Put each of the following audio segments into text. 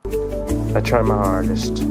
I try my hardest.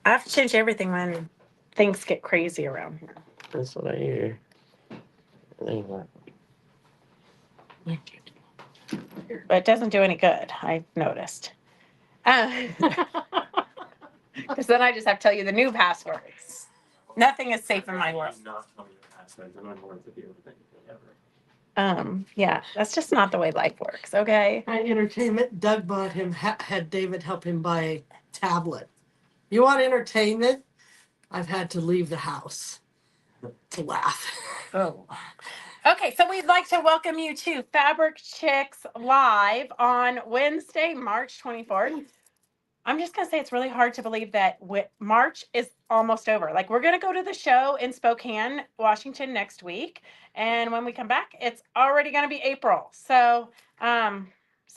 I have to change everything when things get crazy around here. That's what I hear. Anyway. But it doesn't do any good, I noticed. Because then I just have to tell you the new passwords. Nothing is safe in my world. Yeah, that's just not the way life works, okay? At entertainment, Doug bought him, had David help him buy a tablet. You want entertainment? I've had to leave the house to laugh. Oh. Okay, so we'd like to welcome you to Fabric Chicks Live on Wednesday, March 24th. I'm just going to say it's really hard to believe that March is almost over. Like, we're going to go to the show in Spokane, Washington next week. And when we come back, it's already going to be April. So I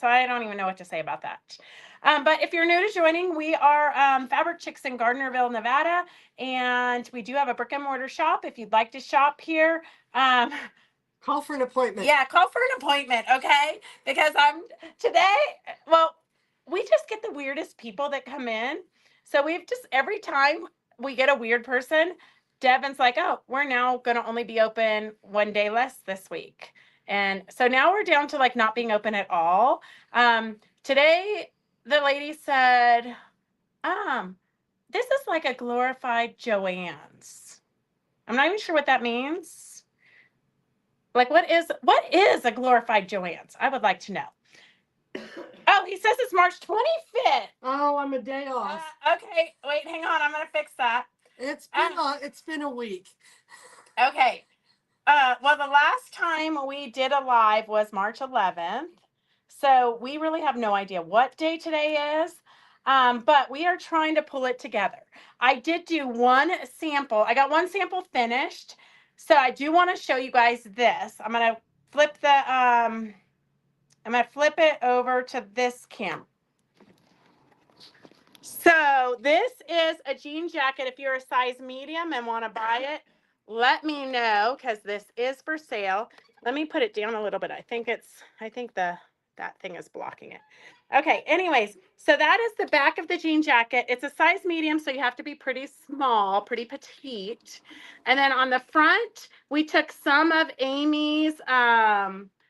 don't even know what to say about that. But if you're new to joining, we are Fabric Chicks in Gardnerville, Nevada. And we do have a brick and mortar shop. If you'd like to shop here, Call for an appointment. yeah, call for an appointment, okay? Because we just get the weirdest people that come in. So we've just, every time we get a weird person, Devin's like, oh, we're now going to only be open one day less this week. And so now we're down to like not being open at all. Today, the lady said, this is like a glorified Joann's. I'm not even sure what that means. Like, what is a glorified Joann's? I would like to know. Oh, he says it's March 25th. Oh, I'm a day off. Okay, wait, hang on. I'm going to fix that. It's been a week. Okay. Well, the last time we did a live was March 11th. So we really have no idea what day today is. But we are trying to pull it together. I did do one sample. I got one sample finished. So I do want to show you guys this. I'm going to flip it over to this camera. So this is a jean jacket. If you're a size medium and want to buy it, let me know, because this is for sale. Let me put it down a little bit. I think that thing is blocking it. Okay, anyways, so that is the back of the jean jacket. It's a size medium, so you have to be pretty small, pretty petite. And then on the front, we took some of Amy's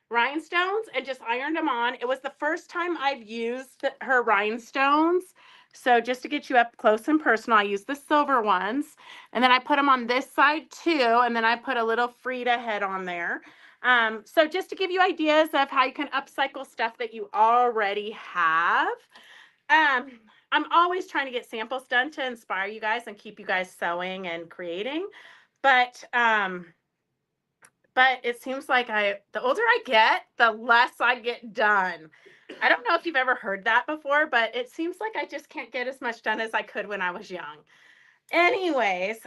rhinestones and just ironed them on. It was the first time I've used her rhinestones. So just to get you up close and personal, I use the silver ones. And then I put them on this side too. And then I put a little Frida head on there. So just to give you ideas of how you can upcycle stuff that you already have. I'm always trying to get samples done to inspire you guys and keep you guys sewing and creating. But it seems like the older I get, the less I get done. I don't know if you've ever heard that before, but it seems like I just can't get as much done as I could when I was young. Anyways,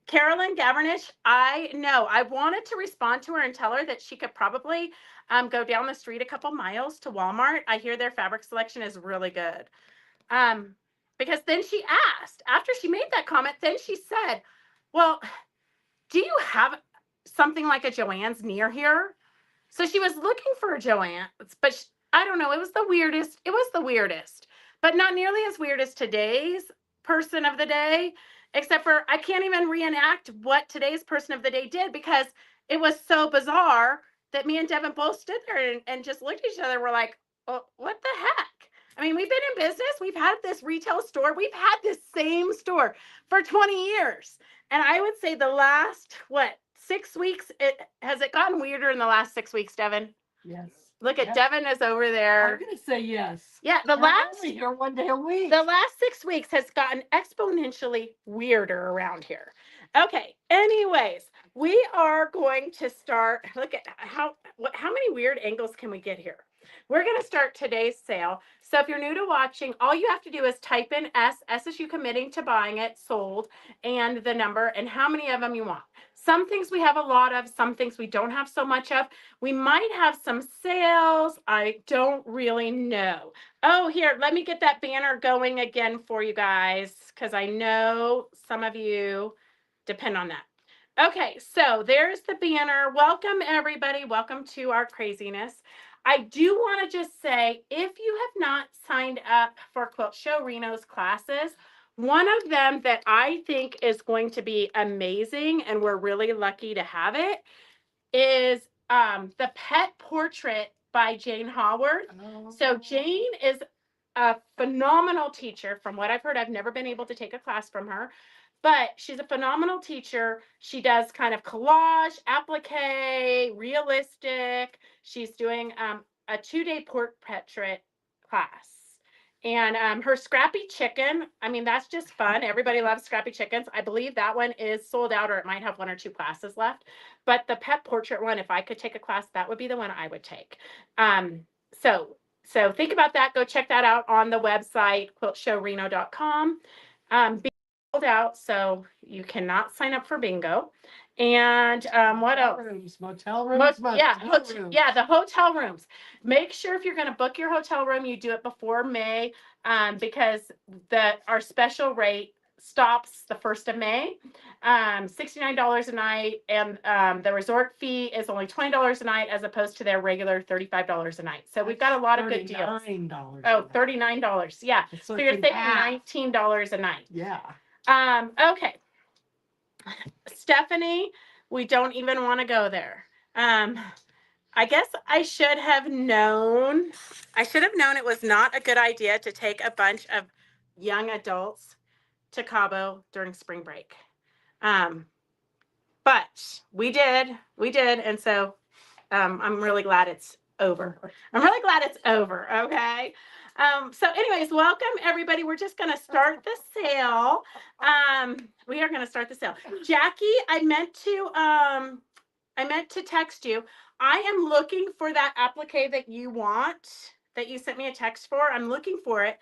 Carolyn Gavernich, I know I wanted to respond to her and tell her that she could probably go down the street a couple miles to Walmart. I hear their fabric selection is really good. Because then she asked, after she made that comment, then she said, well, do you have something like a Joann's near here? So she was looking for a Joann's, but I don't know. It was the weirdest. It was the weirdest, but not nearly as weird as today's person of the day, except for I can't even reenact what today's person of the day did because it was so bizarre that me and Devin both stood there and just looked at each other. We're like, oh, what the heck? I mean, we've been in business. We've had this retail store. We've had this same store for 20 years. And I would say the last, 6 weeks, has it gotten weirder in the last 6 weeks, Devin? Yes. Look at Devin is over there. I'm gonna say yes. Yeah, I'm only here one day a week. The last 6 weeks has gotten exponentially weirder around here. Okay, anyways, we are going to start. Look at how many weird angles can we get here? We're going to start today's sale. So if you're new to watching, all you have to do is type in S is you committing to buying it, sold, and the number and how many of them you want. Some things we have a lot of, some things we don't have so much of. We might have some sales. I don't really know. Oh, here, let me get that banner going again for you guys, because I know some of you depend on that. Okay, so there's the banner. Welcome, everybody. Welcome to our craziness. I do want to just say, if you have not signed up for Quilt Show Reno's classes, one of them that I think is going to be amazing, and we're really lucky to have it, is the Pet Portrait by Jane Howard. So Jane is a phenomenal teacher. From what I've heard, I've never been able to take a class from her, but she's a phenomenal teacher. She does kind of collage, applique, realistic. She's doing a 2-day portrait class. And her Scrappy Chicken, I mean, that's just fun. Everybody loves Scrappy Chickens. I believe that one is sold out, or it might have 1 or 2 classes left. But the Pet Portrait one, if I could take a class, that would be the one I would take. So think about that. Go check that out on the website, quiltshowreno.com. Bingo sold out, so you cannot sign up for bingo. And what else? Motel rooms. Yeah, the hotel rooms. Make sure if you're going to book your hotel room, you do it before May, because our special rate stops the 1st of May. $69 a night, and the resort fee is only $20 a night, as opposed to their regular $35 a night. So we've got a lot of good deals. $39. Oh, $39. Yeah. So you're saving $19 a night. Yeah. Okay. Stephanie, we don't even want to go there. I guess I should have known it was not a good idea to take a bunch of young adults to Cabo during spring break. But we did. And so I'm really glad it's over. Okay. So anyways, welcome everybody. We're just going to start the sale. We are going to start the sale. Jackie, I meant to text you. I am looking for that applique that you want, that you sent me a text for. I'm looking for it.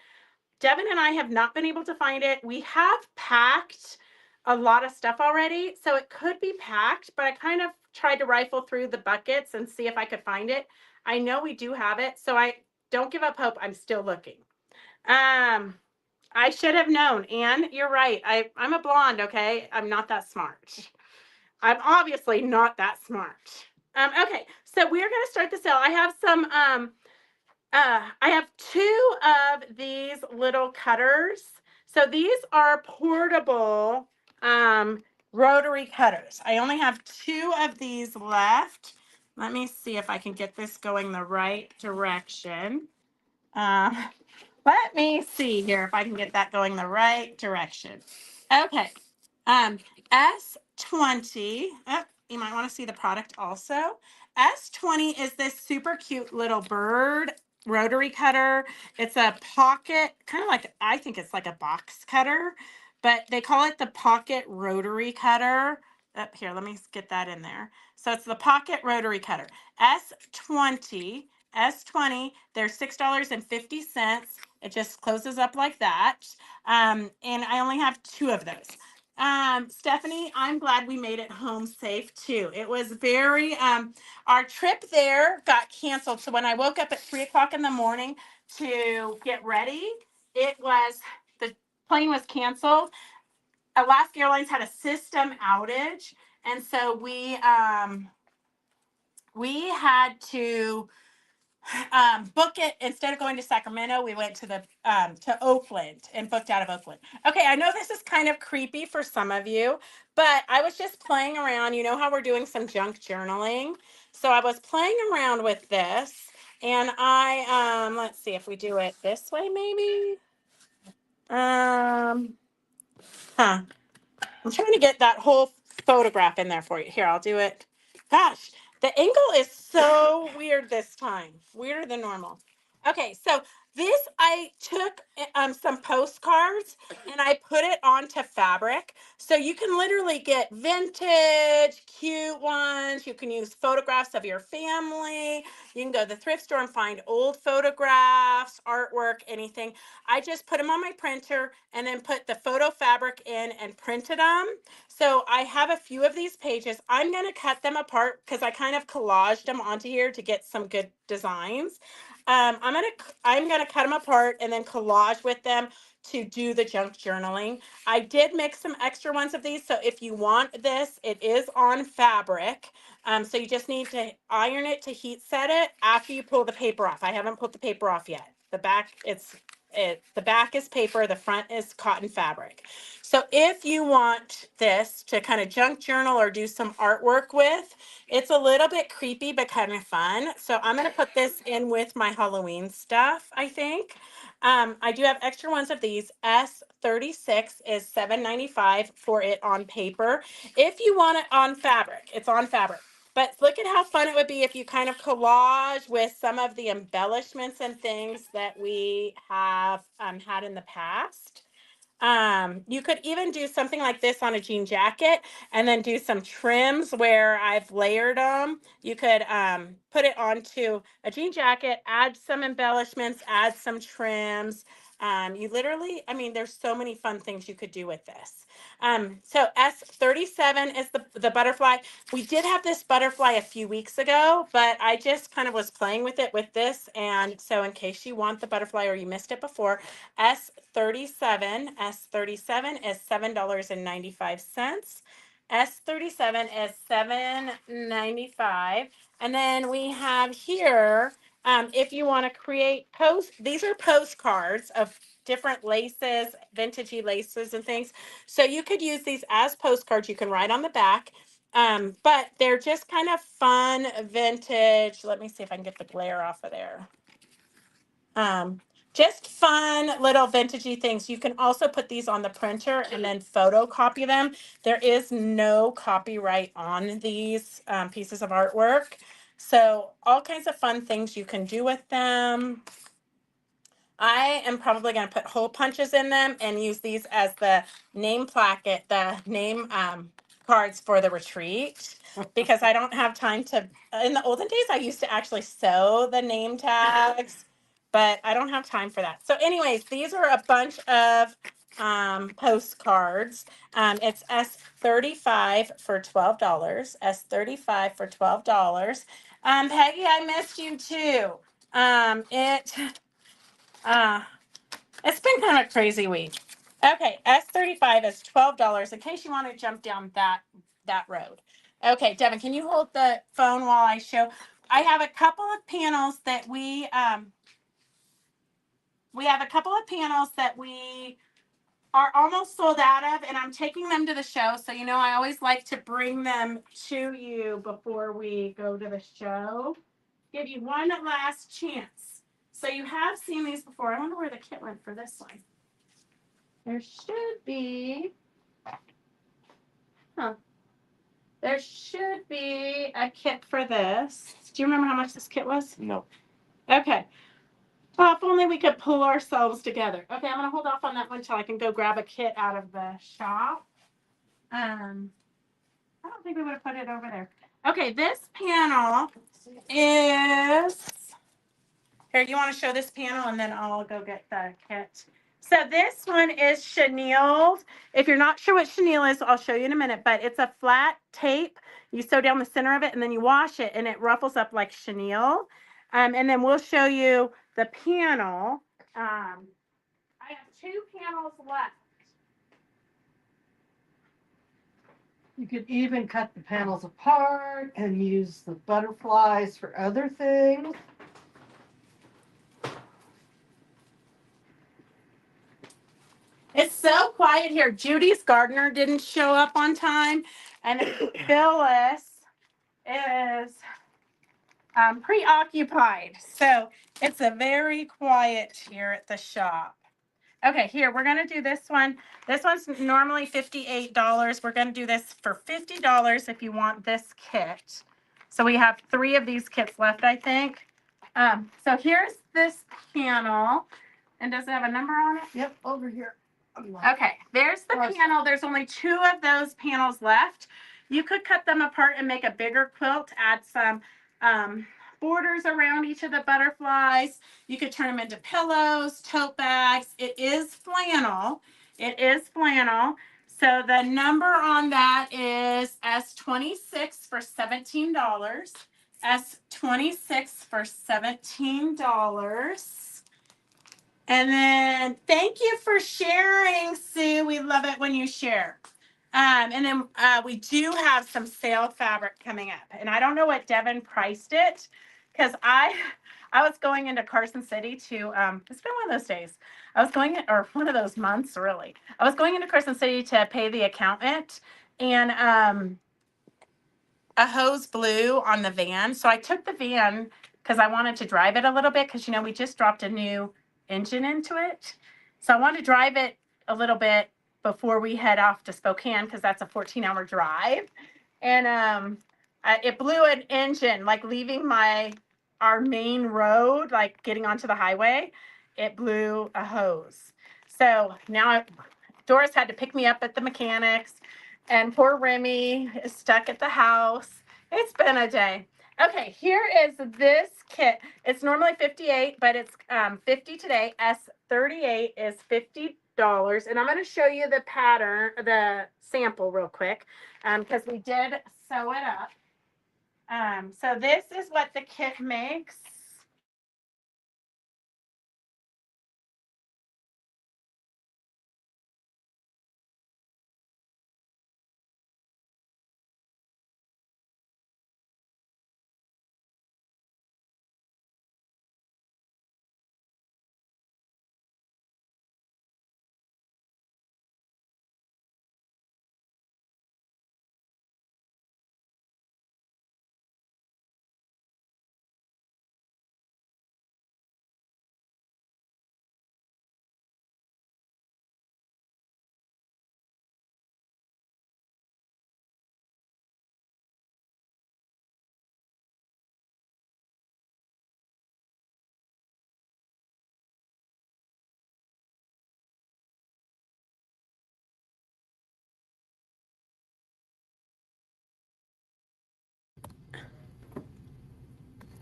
Devin and I have not been able to find it. We have packed a lot of stuff already, so it could be packed, but I kind of tried to rifle through the buckets and see if I could find it. I know we do have it, so I don't give up hope. I'm still looking. I should have known. Anne, you're right. I'm a blonde, okay? I'm not that smart. I'm obviously not that smart. Okay, so we're going to start the sale. I have some, I have 2 of these little cutters. So these are portable rotary cutters. I only have 2 of these left. Let me see if I can get this going the right direction. Let me see here if I can get that going the right direction. Okay. S20. Oh, you might want to see the product also. S20 is this super cute little bird rotary cutter. It's a pocket, kind of like, I think it's like a box cutter, but they call it the pocket rotary cutter. Up here, let me get that in there. So it's the pocket rotary cutter. S20, they're $6.50. It just closes up like that. And I only have 2 of those. Stephanie, I'm glad we made it home safe too. It was very, our trip there got canceled. So when I woke up at 3:00 in the morning to get ready, the plane was canceled. Alaska Airlines had a system outage. And so we had to book it. Instead of going to Sacramento, we went to Oakland and booked out of Oakland. Okay, I know this is kind of creepy for some of you, but I was just playing around. You know how we're doing some junk journaling? So I was playing around with this, and I let's see if we do it this way, maybe. I'm trying to get that whole photograph in there for you. Here, I'll do it. Gosh, the angle is so weird this time. Weirder than normal. Okay, so This, I took some postcards and I put it onto fabric. So you can literally get vintage, cute ones. You can use photographs of your family. You can go to the thrift store and find old photographs, artwork, anything. I just put them on my printer and then put the photo fabric in and printed them. So I have a few of these pages. I'm going to cut them apart because I kind of collaged them onto here to get some good designs. I'm gonna cut them apart and then collage with them to do the junk journaling. I did make some extra ones of these, so if you want this, it is on fabric. So you just need to iron it to heat set it after you pull the paper off. I haven't put the paper off yet. The back, the back is paper, the front is cotton fabric. So if you want this to kind of junk journal or do some artwork with, it's a little bit creepy, but kind of fun. So I'm going to put this in with my Halloween stuff, I think. I do have extra ones of these. S36 is $7.95 for it on paper. If you want it on fabric, it's on fabric. But look at how fun it would be if you kind of collage with some of the embellishments and things that we have had in the past. You could even do something like this on a jean jacket and then do some trims where I've layered them. You could put it onto a jean jacket, add some embellishments, add some trims. You literally, I mean, there's so many fun things you could do with this. So S37 is the butterfly. We did have this butterfly a few weeks ago, but I just kind of was playing with it with this. And so in case you want the butterfly or you missed it before, S37 is $7.95. S37 is $7.95. And then we have here, if you want to create these are postcards of different laces, vintagey laces and things. So you could use these as postcards. You can write on the back. But they're just kind of fun, vintage. Let me see if I can get the glare off of there. Just fun little vintagey things. You can also put these on the printer and then photocopy them. There is no copyright on these pieces of artwork. So all kinds of fun things you can do with them. I am probably going to put hole punches in them and use these as the name placket, the name cards for the retreat, because I don't have time to, in the olden days, I used to actually sew the name tags, but I don't have time for that. So anyways, these are a bunch of postcards. It's S35 for $12, S35 for $12. Peggy, I missed you too. It's been kind of a crazy week. Okay, S35 is $12 in case you want to jump down that road. Okay, Devin, can you hold the phone while I show? I have a couple of panels that we have a couple of panels that we are almost sold out of, and I'm taking them to the show. So, you know, I always like to bring them to you before we go to the show. Give you one last chance. So you have seen these before. I wonder where the kit went for this one. There should be, there should be a kit for this. Do you remember how much this kit was? No. Okay. Well, if only we could pull ourselves together. Okay, I'm going to hold off on that one until I can go grab a kit out of the shop. I don't think we would have put it over there. Okay, this panel is, here, you want to show this panel and then I'll go get the kit. So this one is chenille. If you're not sure what chenille is, I'll show you in a minute, but it's a flat tape. You sew down the center of it and then you wash it and it ruffles up like chenille. And then we'll show you the panel. I have two panels left. You could even cut the panels apart and use the butterflies for other things. It's so quiet here. Judy's gardener didn't show up on time, and Phyllis is preoccupied. So it's a very quiet here at the shop. Okay, here, we're going to do this one. This one's normally $58. We're going to do this for $50 if you want this kit. So we have 3 of these kits left, I think. So here's this panel. And does it have a number on it? Yep, over here. Okay, there's the panel. There's only 2 of those panels left. You could cut them apart and make a bigger quilt, add some borders around each of the butterflies. You could turn them into pillows, tote bags. It is flannel. It is flannel. So the number on that is S26 for $17. S26 for $17. And then thank you for sharing, Sue. We love it when you share. And then we do have some sale fabric coming up. And I don't know what Devin priced it because I was going into Carson City to, it's been one of those days. I was going, or one of those months, really. I was going into Carson City to pay the accountant, and a hose blew on the van. So I took the van because I wanted to drive it a little bit because, you know, we just dropped a new engine into it. So I wanted to drive it a little bit before we head off to Spokane because that's a 14-hour drive. And it blew an engine, like leaving our main road, like getting onto the highway. It blew a hose. So now Doris had to pick me up at the mechanics, and poor Remy is stuck at the house. It's been a day. Okay, here is this kit. It's normally $58, but it's $50 today. S38 is $50. And I'm going to show you the pattern, the sample real quick, because we did sew it up. So this is what the kit makes.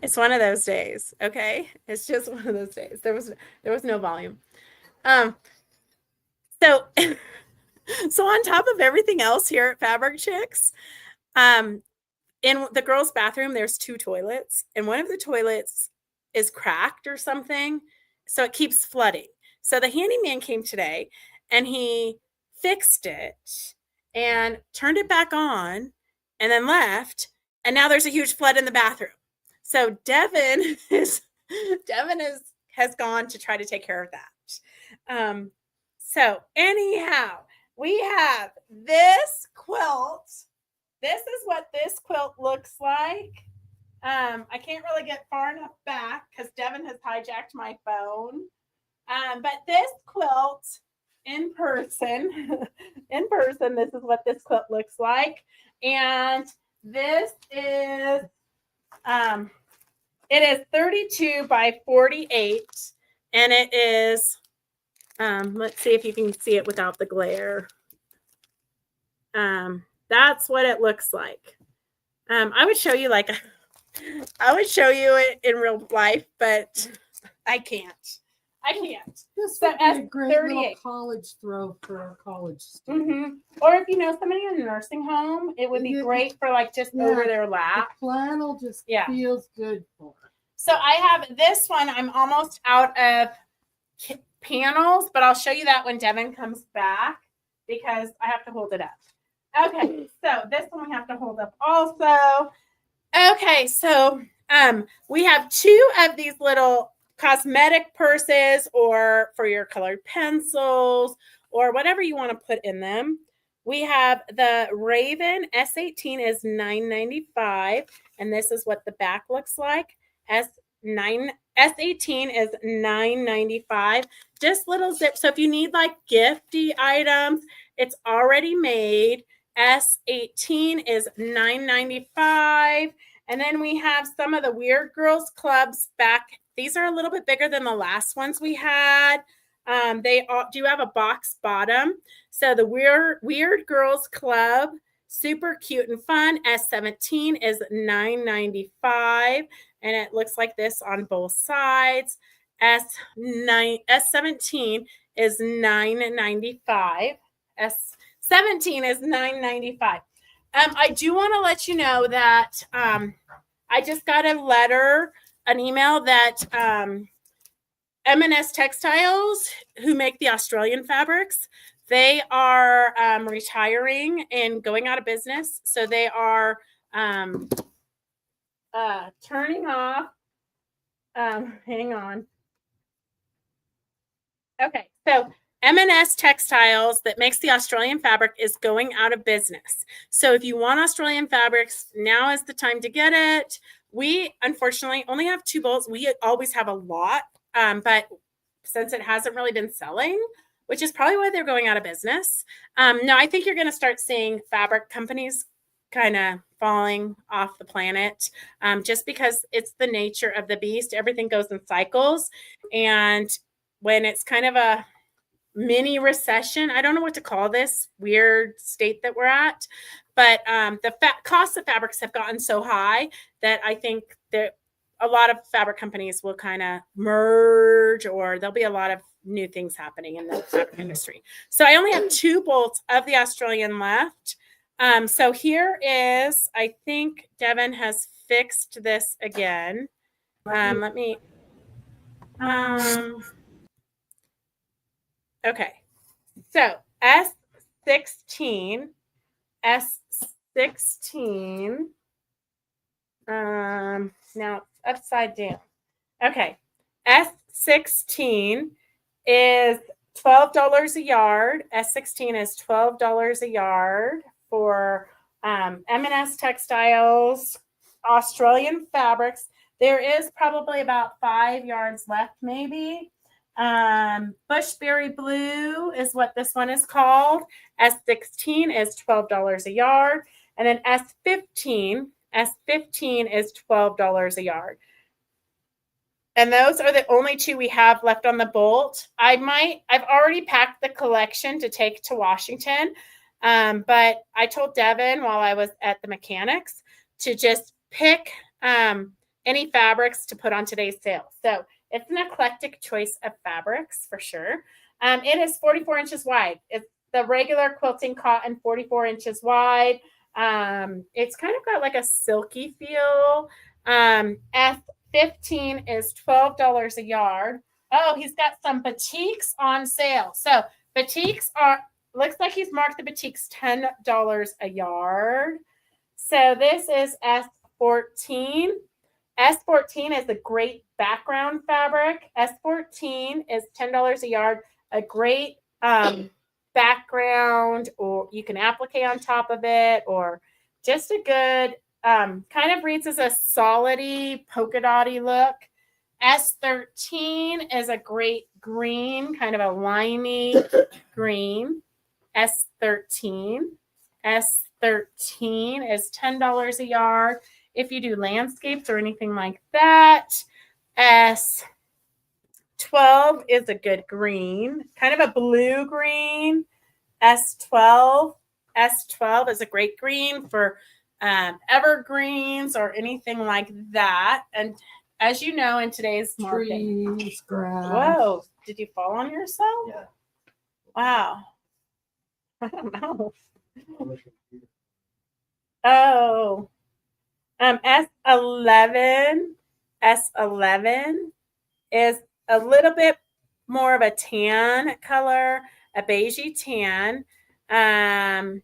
It's one of those days, okay? It's just one of those days. There was no volume. So so on top of everything else here at Fabric Chicks, in the girls' bathroom, there's 2 toilets, and one of the toilets is cracked or something, so it keeps flooding. So the handyman came today, and he fixed it and turned it back on, and then left, and now there's a huge flood in the bathroom. So Devin has gone to try to take care of that. So anyhow, we have this quilt. This is what this quilt looks like. I can't really get far enough back because Devin has hijacked my phone. But this quilt in person, this is what this quilt looks like. And this is, it is 32 by 48. And it is, let's see if you can see it without the glare. That's what it looks like. I would show you it in real life, but I can't. This So would be a great little 38. college throw for our college students. Mm-hmm. Or if you know somebody in a nursing home, it would be great for like just over their The lap. flannel just feels good for it. So I have this one. I'm almost out of panels, but I'll show you that when Devin comes back because I have to hold it up. Okay, so this one we have to hold up also. Okay, so we have 2 of these little cosmetic purses or for your colored pencils or whatever you want to put in them. We have the Raven S18 is $9.95, and this is what the back looks like. S18 is $9.95. Just little zip. So if you need like gifty items, it's already made. S18 is $9.95. And then we have some of the Weird Girls Clubs back. These are a little bit bigger than the last ones we had. They do have a box bottom. So the Weird Girls Club, super cute and fun. S17 is $9.95, and it looks like this on both sides. S17 is $9.95. S17 is $9.95. I do want to let you know that I just got a letter, an email that M&S Textiles, who make the Australian fabrics, they are retiring and going out of business. So they are turning off. Hang on. Okay, so M&S Textiles that makes the Australian fabric is going out of business. So if you want Australian fabrics, now is the time to get it. We unfortunately only have 2 bolts. We always have a lot, but since it hasn't really been selling, which is probably why they're going out of business. No, I think you're going to start seeing fabric companies kind of falling off the planet, just because it's the nature of the beast. Everything goes in cycles, and when it's kind of a mini recession, I don't know what to call this weird state that we're at, but the cost of fabrics have gotten so high that I think that a lot of fabric companies will kind of merge, or there'll be a lot of new things happening in the fabric industry. So I only have 2 bolts of the Australian left. So here is, I think Devin has fixed this again. Let me, okay. So S16, now it's upside down. Okay. S16 is $12 a yard. S16 is $12 a yard for M&S Textiles, Australian fabrics. There is probably about 5 yards left, maybe. Bushberry Blue is what this one is called. S16 is $12 a yard. And then S15 is $12 a yard. And those are the only 2 we have left on the bolt. I've already packed the collection to take to Washington. But I told Devin while I was at the mechanics to just pick any fabrics to put on today's sale. So it's an eclectic choice of fabrics for sure. It is 44 inches wide. It's the regular quilting cotton, 44 inches wide. It's kind of got like a silky feel. S15 is $12 a yard. Oh, he's got some batiks on sale. So batiks looks like he's marked the batiks $10 a yard. So this is S14. S14 is a great background fabric. S14 is $10 a yard. A great background, or you can applique on top of it, or just a good kind of reads as a solidy polka dotty look. S13 is a great green, kind of a limey green. S13 is $10 a yard. If you do landscapes or anything like that, S12 is a good green, kind of a blue green. S12 is a great green for evergreens or anything like that. And as you know, in today's market, Trees, grass. whoa, did you fall on yourself? Yeah. Wow. I don't know. Oh. S11 is a little bit more of a tan color, a beigey tan. And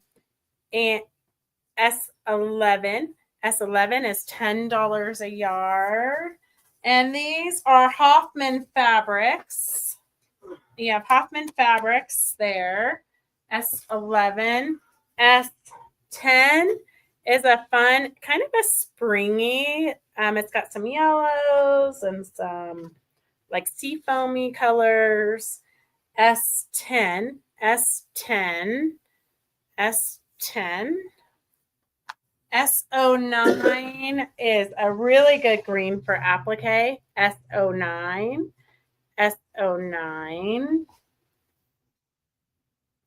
S11 is $10 a yard. And these are Hoffman fabrics. You have Hoffman fabrics there. S11. S10 is a fun, kind of a springy. It's got some yellows and some like sea foamy colors. S10 S09 is a really good green for applique. S09. S09.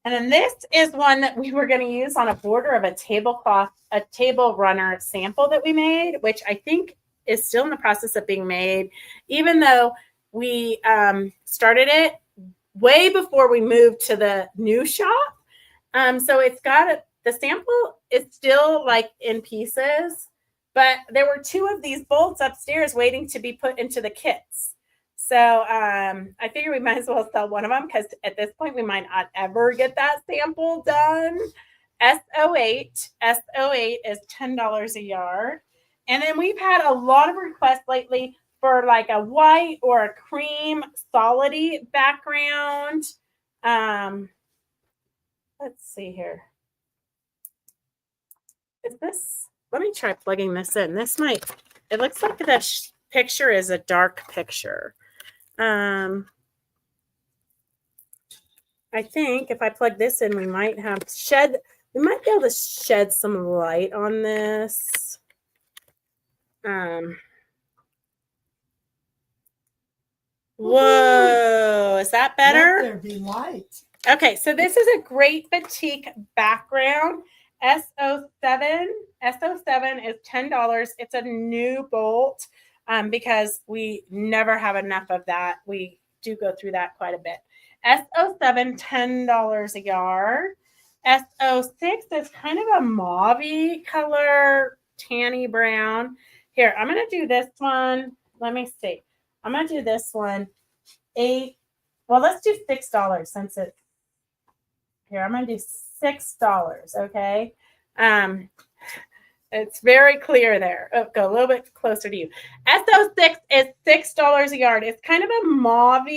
And then this is one that we were going to use on a border of a tablecloth, a table runner sample that we made, which I think is still in the process of being made, even though we started it way before we moved to the new shop. So it's got the sample is still like in pieces, but there were 2 of these bolts upstairs waiting to be put into the kits. So I figure we might as well sell one of them because at this point we might not ever get that sample done. S08 is $10 a yard. And then we've had a lot of requests lately for like a white or a cream solidy background. Let's see here. Is this, let me try plugging this in. This might, it looks like the picture is a dark picture. I think if I plug this in, we might be able to shed some light on this. Whoa, is that better? Let there be light. Okay, so this is a great batik background. S07 is $10. It's a new bolt because we never have enough of that. We do go through that quite a bit. S07, $10 a yard. S06 is kind of a mauve-y color, tanny brown. Here, I'm going to do this one. Let me see. I'm going to do this one. Well, let's do $6 since it's here. I'm going to do $6. Okay. It's very clear there. Oh, go a little bit closer to you. S06 is $6 a yard. It's kind of a mauve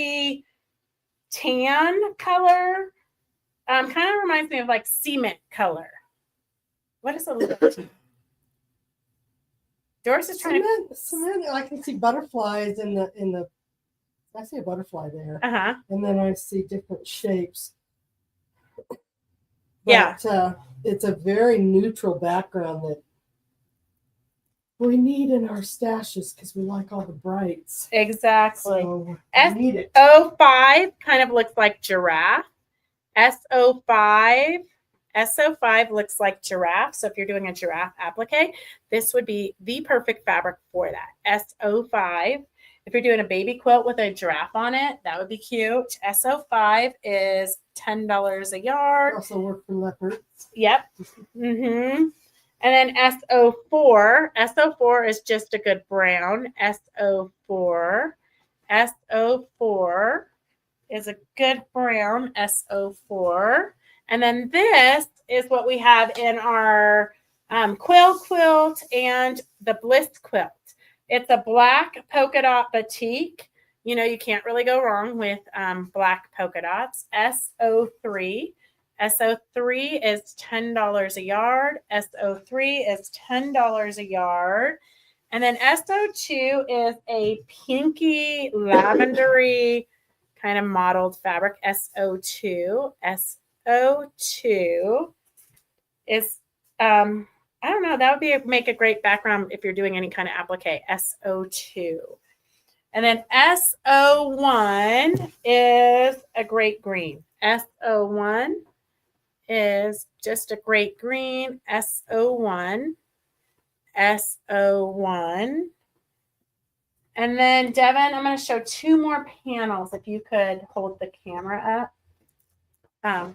tan color. Kind of reminds me of like cement color. What is a little bit? Doris is trying cement. I can see butterflies in the. I see a butterfly there. And then I see different shapes. But, yeah. It's a very neutral background that we need in our stashes because we like all the brights. Exactly. So S05 kind of looks like giraffe. S05 looks like giraffe. So if you're doing a giraffe applique, this would be the perfect fabric for that. S05. If you're doing a baby quilt with a giraffe on it, that would be cute. S05 is $10 a yard. Also work for leopards. Yep. Mm-hmm. And then S04. S04 is just a good brown. S04 is a good brown. S04. And then this is what we have in our quilt and the Bliss quilt. It's a black polka dot batik. You know, you can't really go wrong with black polka dots. S03. S03 is $10 a yard. S03 is $10 a yard. And then S02 is a pinky, lavendery kind of mottled fabric. S02. S02 is I don't know. That would make a great background if you're doing any kind of applique. S02. And then S01 is a great green. S01 is just a great green. S01. S01. And then, Devin, I'm going to show 2 more panels if you could hold the camera up.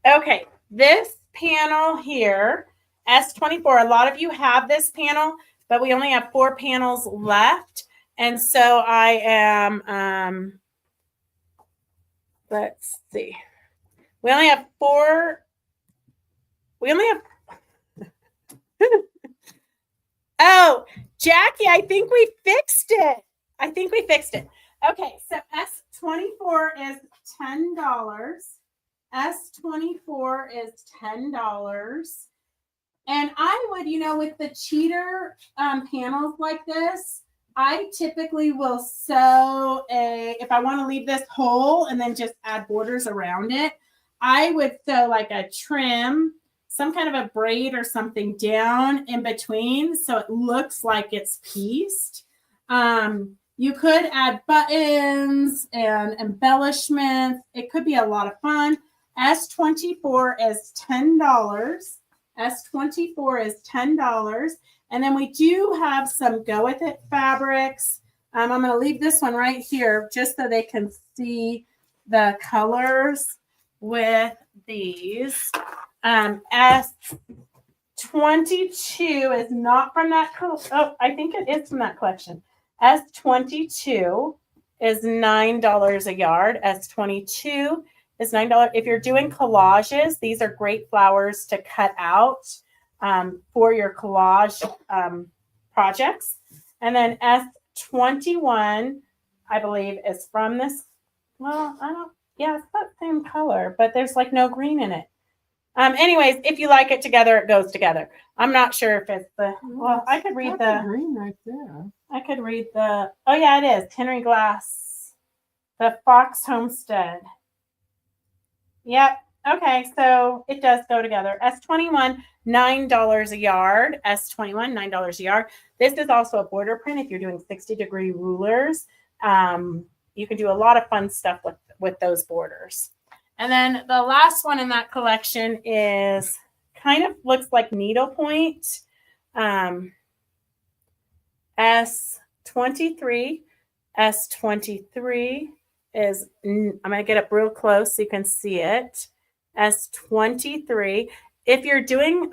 Okay, this panel here, S24, a lot of you have this panel, but we only have 4 panels left. And so I am, let's see. We only have 4. Oh, Jackie, I think we fixed it. Okay, so S24 is $10. S24 is $10. And I would, with the cheater panels like this, I typically will sew if I want to leave this whole and then just add borders around it, I would sew like a trim some kind of a braid or something down in between so it looks like it's pieced. You could add buttons and embellishments. It could be a lot of fun. S24 is $10. S24 is $10. And then we do have some Go With It fabrics. I'm going to leave this one right here just so they can see the colors with these. S22 is not from that. Oh, I think it is from that collection. S22 is $9 a yard. S22 is $9. If you're doing collages, these are great flowers to cut out for your collage projects. And then S21, I believe, is from this. Well, yeah, it's that same color, but there's like no green in it. Anyways, if you like it together, it goes together. I'm not sure if it's the, well, I could read the green right there. I could read the, oh yeah, it is. Henry Glass, the Fox Homestead. Yep. Okay, so it does go together. S21, $9 a yard. S21, $9 a yard. This is also a border print if you're doing 60-degree rulers. You can do a lot of fun stuff with those borders. And then the last one in that collection is kind of looks like needlepoint. S23. S23 is, I'm going to get up real close so you can see it. S23. If you're doing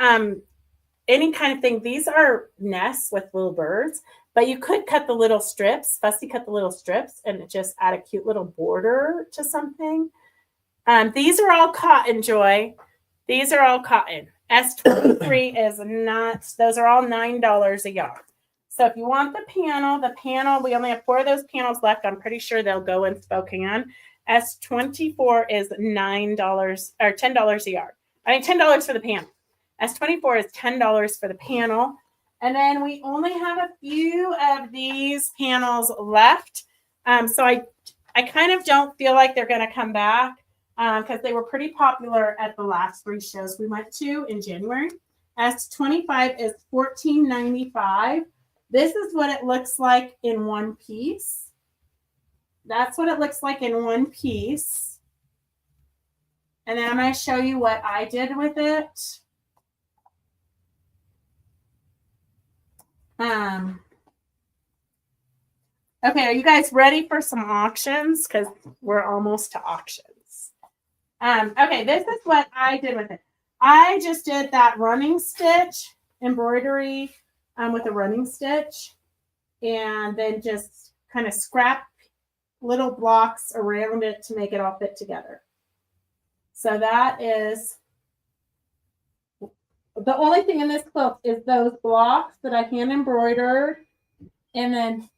any kind of thing, these are nests with little birds, but you could cut the little strips, fussy cut the little strips and just add a cute little border to something. These are all cotton, Joy. These are all cotton. S23 is not, those are all $9 a yard. So if you want the panel, we only have 4 of those panels left. I'm pretty sure they'll go in Spokane. S24 is $9 or $10 a yard. I mean, $10 for the panel. S24 is $10 for the panel. And then we only have a few of these panels left. So I kind of don't feel like they're going to come back because they were pretty popular at the last 3 shows we went to in January. S25 is $14.95. This is what it looks like in one piece. That's what it looks like in one piece. And then I'm going to show you what I did with it. Okay, are you guys ready for some auctions? Because we're almost to auctions. Okay, this is what I did with it. I just did that running stitch embroidery with a running stitch, and then just kind of scrap little blocks around it to make it all fit together. So that is the only thing in this quilt is those blocks that I hand embroidered, and then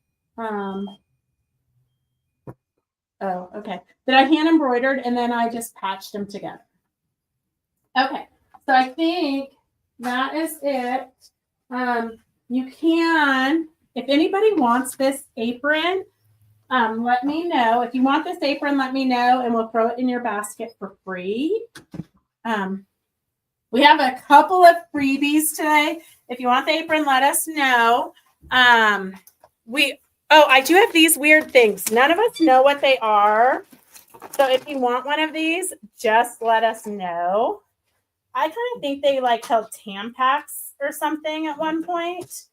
that I hand embroidered, and then I just patched them together. Okay, so I think that is it. You can, if anybody wants this apron, let me know. If you want this apron, let me know, and we'll throw it in your basket for free. We have a couple of freebies today. If you want the apron, let us know. I do have these weird things. None of us know what they are. So if you want one of these, just let us know. I kind of think they like held Tampax or something at one point,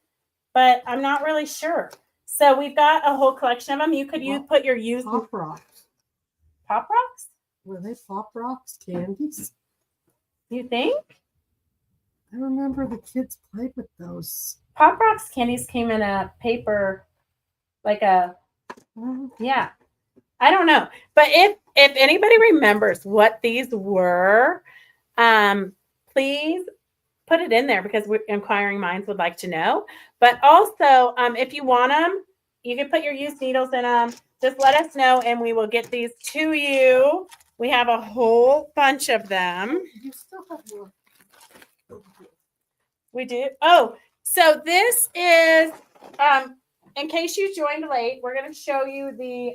but I'm not really sure. So we've got a whole collection of them. You could put your used Pop Rocks. Pop Rocks? Were they Pop Rocks candies? You think? I remember the kids played with those. Pop Rocks candies came in a paper, like a, yeah. I don't know. But if anybody remembers what these were, please put it in there because inquiring minds would like to know. But also, if you want them, you can put your used needles in them. Just let us know and we will get these to you. We have a whole bunch of them. You still have more. We do. Oh, so this is, in case you joined late, we're going to show you the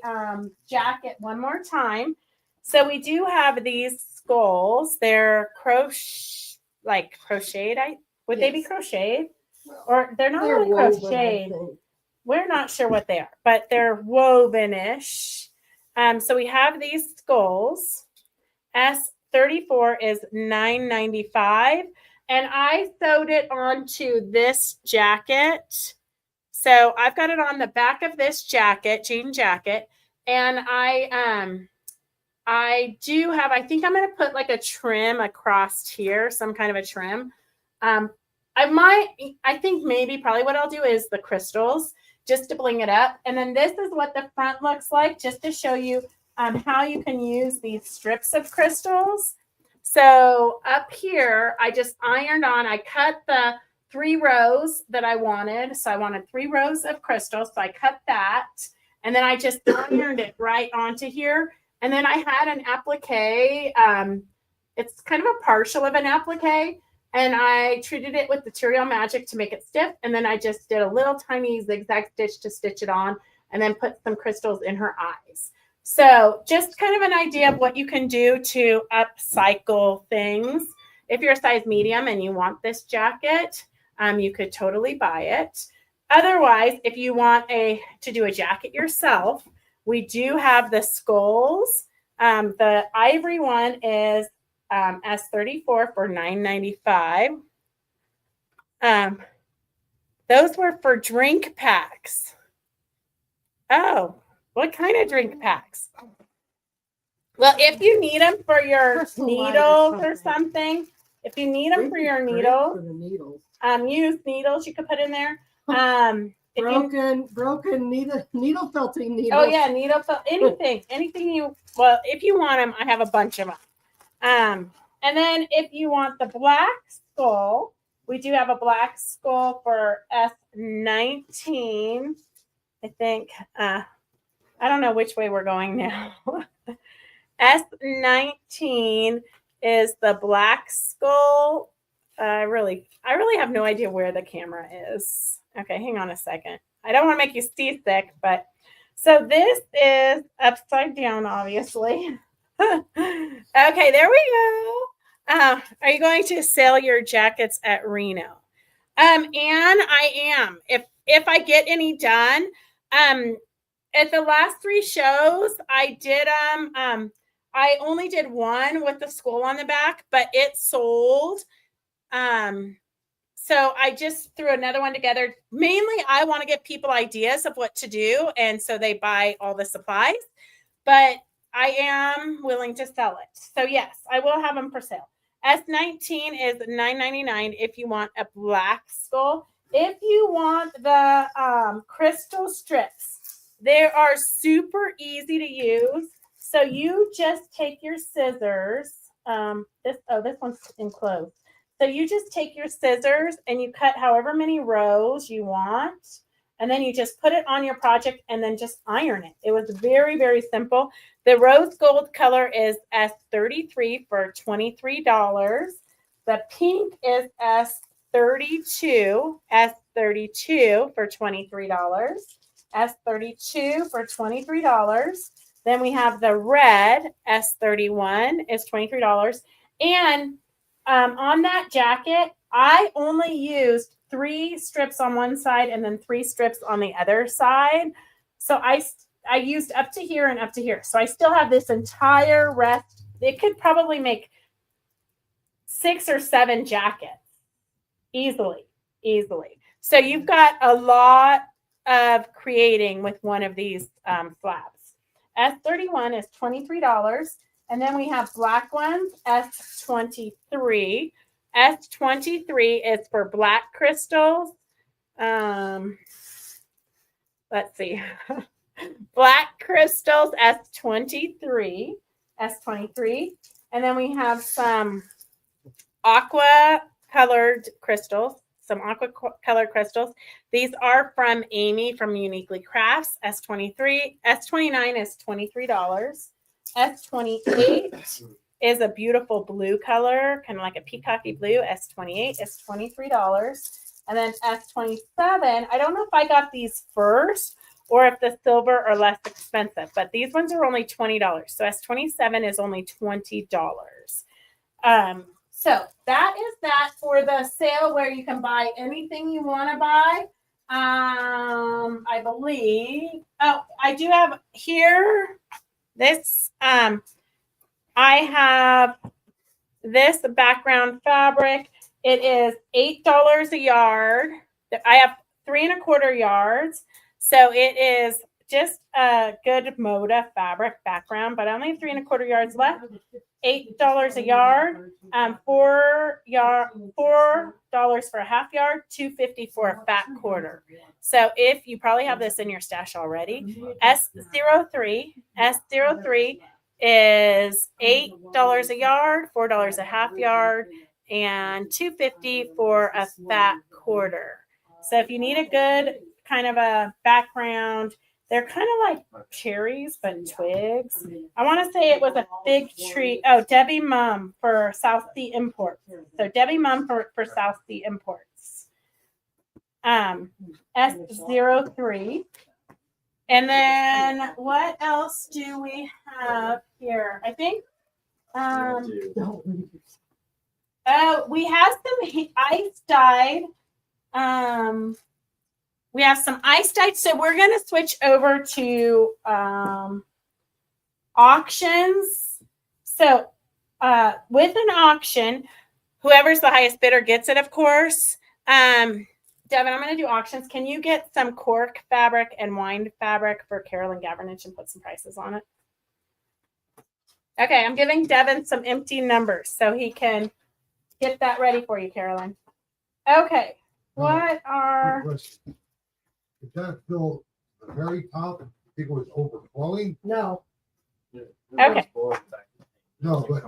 jacket one more time. So we do have these skulls. They're crochet, like crocheted? Would they be Yes. crocheted? Or they're not They're really woven, I crocheted. think. We're not sure what they are, but they're woven-ish. So we have these skulls. S34 is $9.95, and I sewed it onto this jacket. So I've got it on the back of this jacket, jean jacket, and I do have, I think I'm going to put like a trim across here, some kind of a trim. I think maybe probably what I'll do is the crystals just to bling it up. And then this is what the front looks like, just to show you how you can use these strips of crystals. So up here, I just ironed on, I cut the 3 rows that I wanted. So I wanted 3 rows of crystals. So I cut that. And then I just ironed it right onto here. And then I had an applique. It's kind of a partial of an applique. And I treated it with the Material Magic to make it stiff. And then I just did a little tiny zigzag stitch to stitch it on and then put some crystals in her eyes. So just kind of an idea of what you can do to upcycle things. If you're a size medium and you want this jacket, you could totally buy it. Otherwise, if you want to do a jacket yourself, we do have the skulls. The ivory one is S34 for $9.95. Those were for drink packs. Oh, what kind of drink packs? Well, if you need them for your needles or something, if you need them for your needles, use needles you could put in there. Broken needle felting needles. Oh yeah, needle felt anything you. Well, if you want them, I have a bunch of them. And then if you want the black skull, we do have a black skull for S19. I think. I don't know which way we're going now. S19 is the black skull. I really have no idea where the camera is. Okay, hang on a second. I don't want to make you seasick, but so this is upside down, obviously. Okay, there we go. Are you going to sell your jackets at Reno? And I am. If I get any done, at the last 3 shows, I did I only did one with the skull on the back, but it sold. So I just threw another one together. Mainly, I want to give people ideas of what to do, and so they buy all the supplies. But I am willing to sell it. So yes, I will have them for sale. S19 is $9.99 if you want a black skull. If you want the crystal strips, they are super easy to use. So you just take your scissors. This one's enclosed. So you just take your scissors and you cut however many rows you want. And then you just put it on your project and then just iron it. It was very, very simple. The rose gold color is S33 for $23. The pink is S32 for $23. S32 for $23. Then we have the red S31 is $23. And on that jacket, I only used 3 strips on one side and then 3 strips on the other side. So I used up to here and up to here. So I still have this entire rest. It could probably make 6 or 7 jackets easily. So you've got a lot of creating with one of these slabs. S31 is $23. And then we have black ones, S23. S23 is for black crystals. Let's see. Black crystals, S23. And then we have some aqua colored crystals. These are from Amy from Uniquely Crafts, S23. S29 is $23. S28 is a beautiful blue color, kind of like a peacocky blue. S28 is $23. And then S27, I don't know if I got these first or if the silver are less expensive, but these ones are only $20. So S27 is only $20. So that is that for the sale where you can buy anything you want to buy. I believe. Oh, I do have here this. I have this background fabric. It is $8 a yard. I have 3 1/4 yards. So it is just a good Moda fabric background, but I only have 3 1/4 yards left. $8 a yard, $4 for a half yard, $2.50 for a fat quarter. So if you probably have this in your stash already, S03 is $8 a yard, $4 a half yard, and $2.50 for a fat quarter. So if you need a good kind of a background, they're kind of like cherries, but twigs. I want to say it was a fig tree. Oh, Debbie Mum for South Sea Imports. So Debbie Mum for South Sea Imports. S03. And then what else do we have here? I think we have some ice dyed. We have some ice dyed. So we're going to switch over to auctions. So with an auction, whoever's the highest bidder gets it, of course. Devin, I'm going to do auctions. Can you get some cork fabric and wine fabric for Carolyn Gavernich and put some prices on it? Okay, I'm giving Devin some empty numbers so he can get that ready for you, Carolyn. Okay, what are... Did that fill the very top? I think it was overflowing? No. Okay. No, but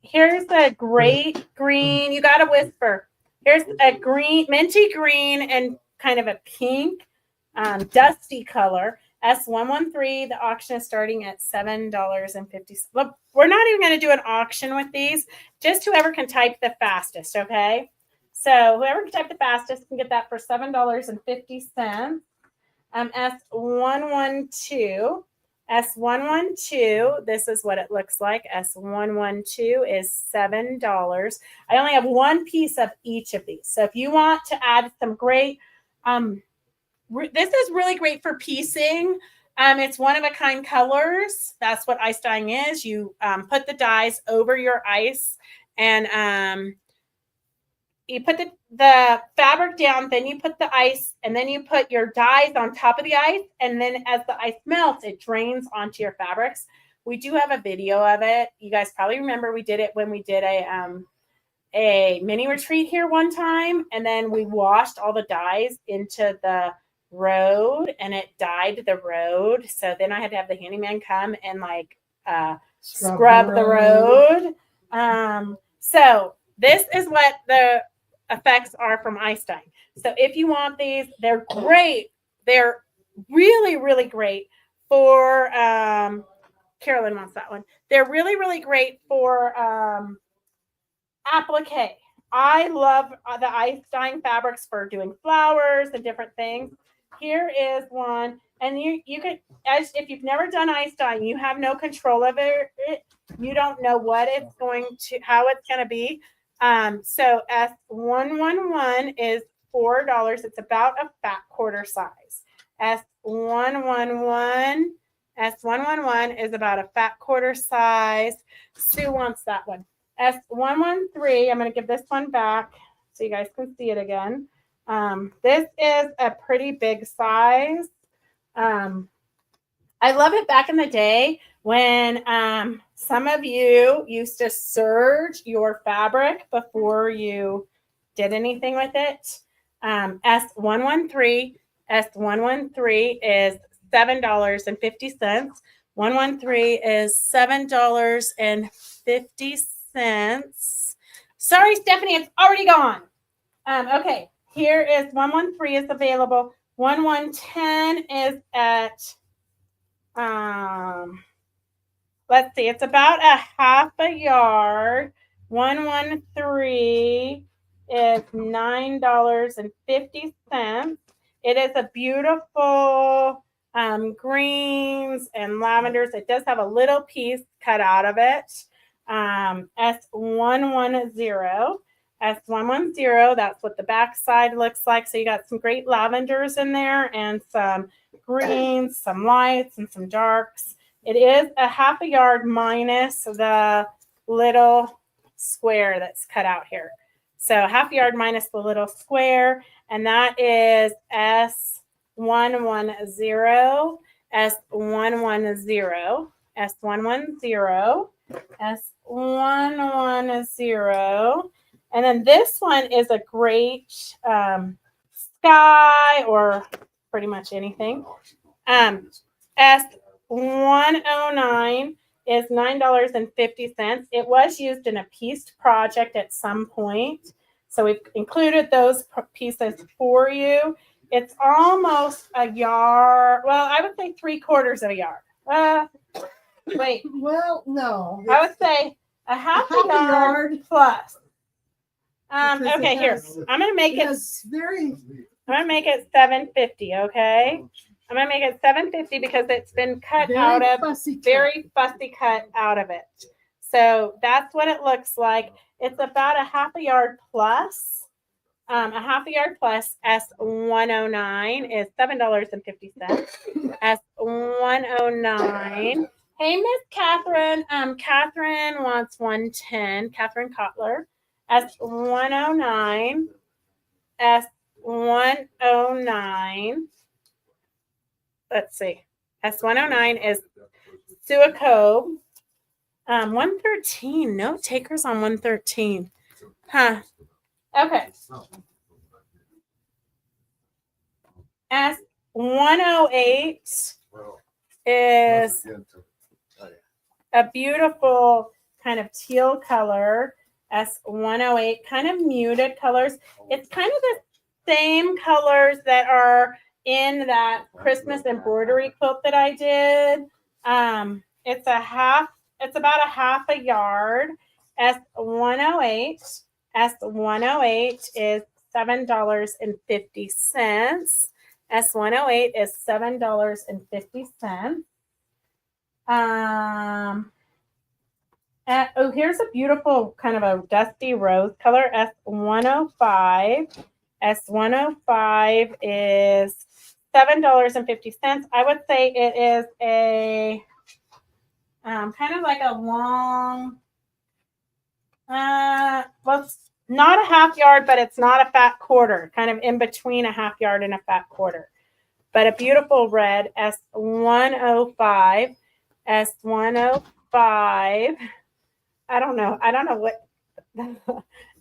Here's a great green. You got to whisper. Here's a green, minty green, and kind of a pink, dusty color. S113. The auction is starting at $7.50. Look, we're not even going to do an auction with these. Just whoever can type the fastest. Okay. So whoever can type the fastest can get that for $7.50. S112. S112, this is what it looks like. S112 is $7. I only have one piece of each of these. So if you want to add some great, this is really great for piecing. It's one-of-a-kind colors. That's what ice dyeing is. You put the dyes over your ice, and you put the fabric down, then you put the ice, and then you put your dyes on top of the ice, and then as the ice melts, it drains onto your fabrics. We do have a video of it. You guys probably remember we did it when we did a mini retreat here one time, and then we washed all the dyes into the road, and it dyed the road. So then I had to have the handyman come and like scrub the road. So this is what the effects are from ice dyeing. So if you want these, they're great. They're really, really great for Carolyn wants that one. They're really, really great for applique. I love the ice dyeing fabrics for doing flowers and different things. Here is one, and you could, as if you've never done ice dyeing, you have no control of it. You don't know what it's going to, how it's going to be. So S111 is $4. It's about a fat quarter size. S111 is about a fat quarter size. Sue wants that one. S113, I'm going to give this one back so you guys can see it again. This is a pretty big size. I love it back in the day when some of you used to serge your fabric before you did anything with it. S113 is $7.50. 113 is $7.50. Sorry, Stephanie, it's already gone. Okay, here is 113 is available. 1110 is at let's see, it's about a half a yard. 113 is $9.50. It is a beautiful greens and lavenders. It does have a little piece cut out of it. S110. S110, that's what the back side looks like. So you got some great lavenders in there and some greens, some lights, and some darks. It is a half a yard minus the little square that's cut out here. So half a yard minus the little square, and that is S110, S110, S110, S110. And then this one is a great sky or pretty much anything. S109 is $9.50. It was used in a pieced project at some point. So we've included those pieces for you. It's almost a yard. Well, I would say 3/4 of a yard. Wait. Well, no. I would say a half a yard plus. Okay, here. I'm gonna make it. I'm gonna make it $7.50. Okay. I'm gonna make it $7.50 because it's been cut out of very fussy cut out of it. So that's what it looks like. It's about a half a yard plus. A half a yard plus S109 is $7.50. S109. Hey, Miss Catherine. Catherine wants 110. Catherine Kotler. S109. S109. Let's see. S109 is Suacobe. 113. No takers on 113. Huh. Okay. S108 is a beautiful kind of teal color. S108, kind of muted colors. It's kind of the same colors that are in that Christmas embroidery quilt that I did. It's about a half a yard. S108. S108 is $7.50. S108 is $7.50. Here's a beautiful kind of a dusty rose color. S105. S105 is $7.50. I would say it is a kind of like a long, well, it's not a half yard, but it's not a fat quarter, kind of in between a half yard and a fat quarter. But a beautiful red, S105. S105. I don't know what.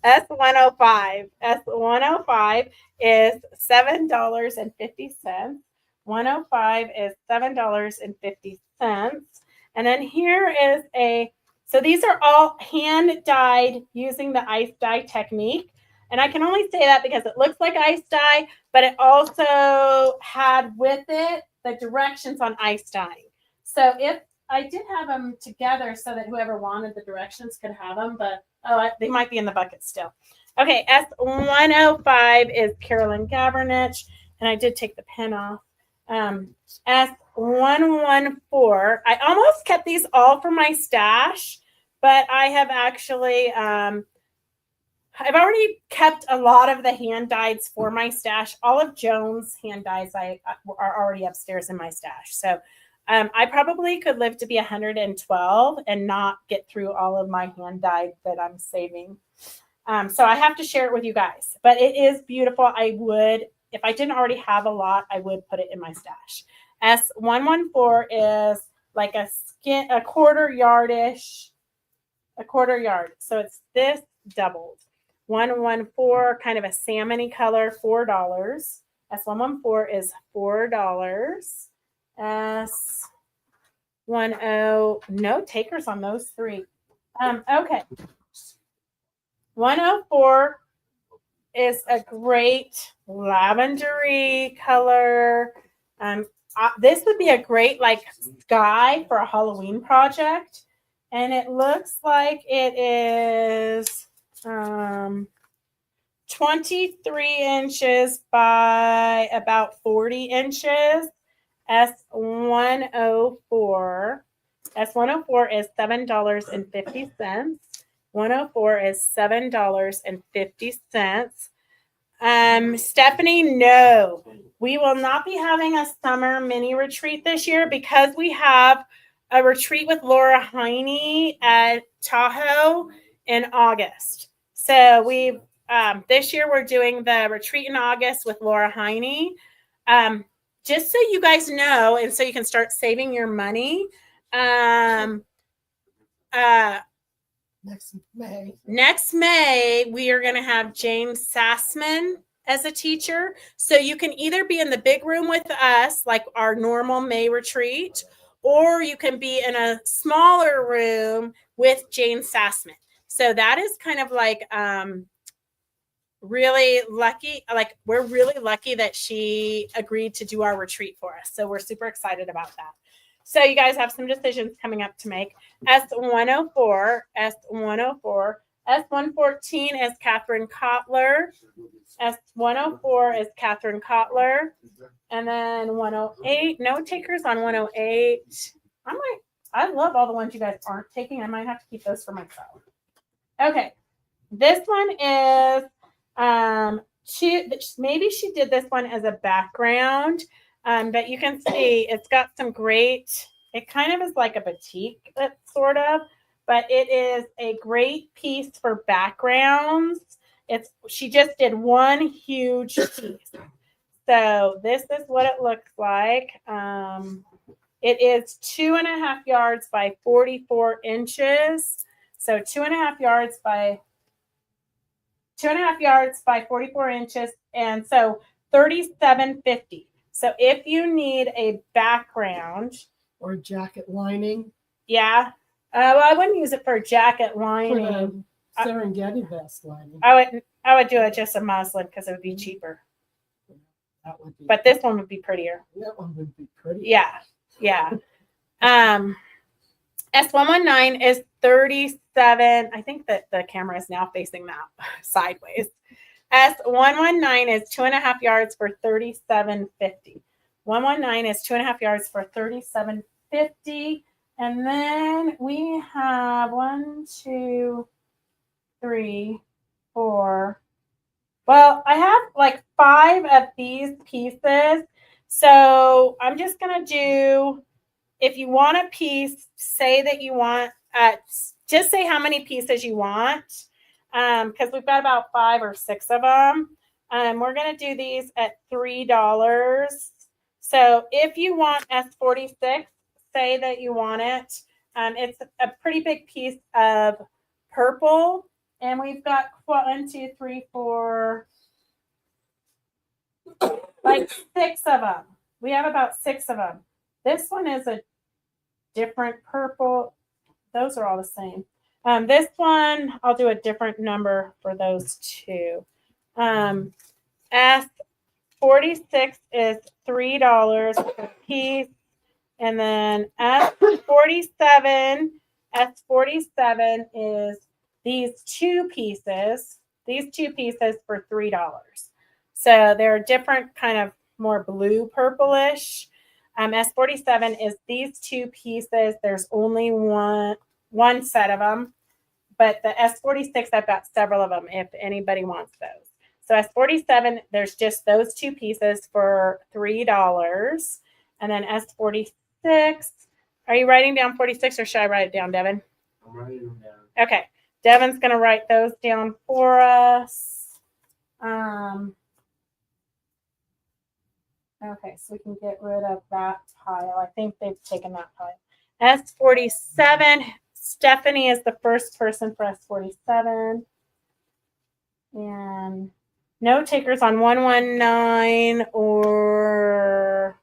S105. S105 is $7.50. 105 is $7.50. And then here is so these are all hand dyed using the ice dye technique. And I can only say that because it looks like ice dye, but it also had with it the directions on ice dyeing. So if I did have them together so that whoever wanted the directions could have them, but they might be in the bucket still. Okay, S105 is Carolyn Gavernich, and I did take the pen off. S114, I almost kept these all for my stash, but I have actually, I've already kept a lot of the hand dyes for my stash. All of Joan's hand dyes are already upstairs in my stash. So I probably could live to be 112 and not get through all of my hand dyed that I'm saving. So I have to share it with you guys, but it is beautiful. I would, if I didn't already have a lot, I would put it in my stash. S114 is like a quarter yard. So it's this doubled. 114, kind of a salmon-y color, $4. S114 is $4. S10, no takers on those three. Okay. 104 is a great lavendery color. This would be a great like sky for a Halloween project. And it looks like it is 23 inches by about 40 inches. S104. S104 is $7.50. 104 is $7.50. Stephanie, no, we will not be having a summer mini retreat this year because we have a retreat with Laura Heine at Tahoe in August. So this year we're doing the retreat in August with Laura Heine. Just so you guys know, and so you can start saving your money. Next May, we are going to have James Sassman as a teacher. So you can either be in the big room with us, like our normal May retreat, or you can be in a smaller room with James Sassman. So that is kind of like really lucky. Like, we're really lucky that she agreed to do our retreat for us. So we're super excited about that. So you guys have some decisions coming up to make. S104, S104, S114 is Catherine Kotler. S104 is Catherine Kotler. And then 108, no takers on 108. I love all the ones you guys aren't taking. I might have to keep those for myself. Okay. This one is, maybe she did this one as a background. But you can see it's got some great, it kind of is like a batik, sort of, but it is a great piece for backgrounds. She just did one huge piece. So this is what it looks like. It is 2.5 yards by 44 inches. So 2.5 yards by 44 inches. And so $37.50. So if you need a background Or jacket lining. yeah, well, I wouldn't use it for a jacket lining. For the Serengeti vest lining. I would do it just a muslin because it would be cheaper. That would be. But this one would be prettier. That one would be pretty. Yeah. S119 is 37. I think that the camera is now facing that sideways. S119 is 2.5 yards for $37.50. 119 is 2.5 yards for $37.50. And then we have 1, 2, 3, 4. Well, I have like 5 of these pieces. So I'm just going to do, if you want a piece, say that you want, just say how many pieces you want. Because we've got about 5 or 6 of them. We're going to do these at $3. So if you want S46, say that you want it. It's a pretty big piece of purple. And we've got 1, 2, 3, 4, like 6 of them. We have about 6 of them. This one is a different purple. Those are all the same. This one, I'll do a different number for those 2. S46 is $3 a piece. And then S47 is these 2 pieces. These 2 pieces for $3. So they're different, kind of more blue purplish. S47 is these 2 pieces. There's only one set of them, but the S46, I've got several of them if anybody wants those. So S47, there's just those 2 pieces for $3. And then S46, are you writing down 46 or should I write it down, Devin? I'm writing them down. Okay. Devin's going to write those down for us. Okay, so we can get rid of that pile. I think they've taken that pile. S47, Stephanie is the first person for S47. And no takers on 119 or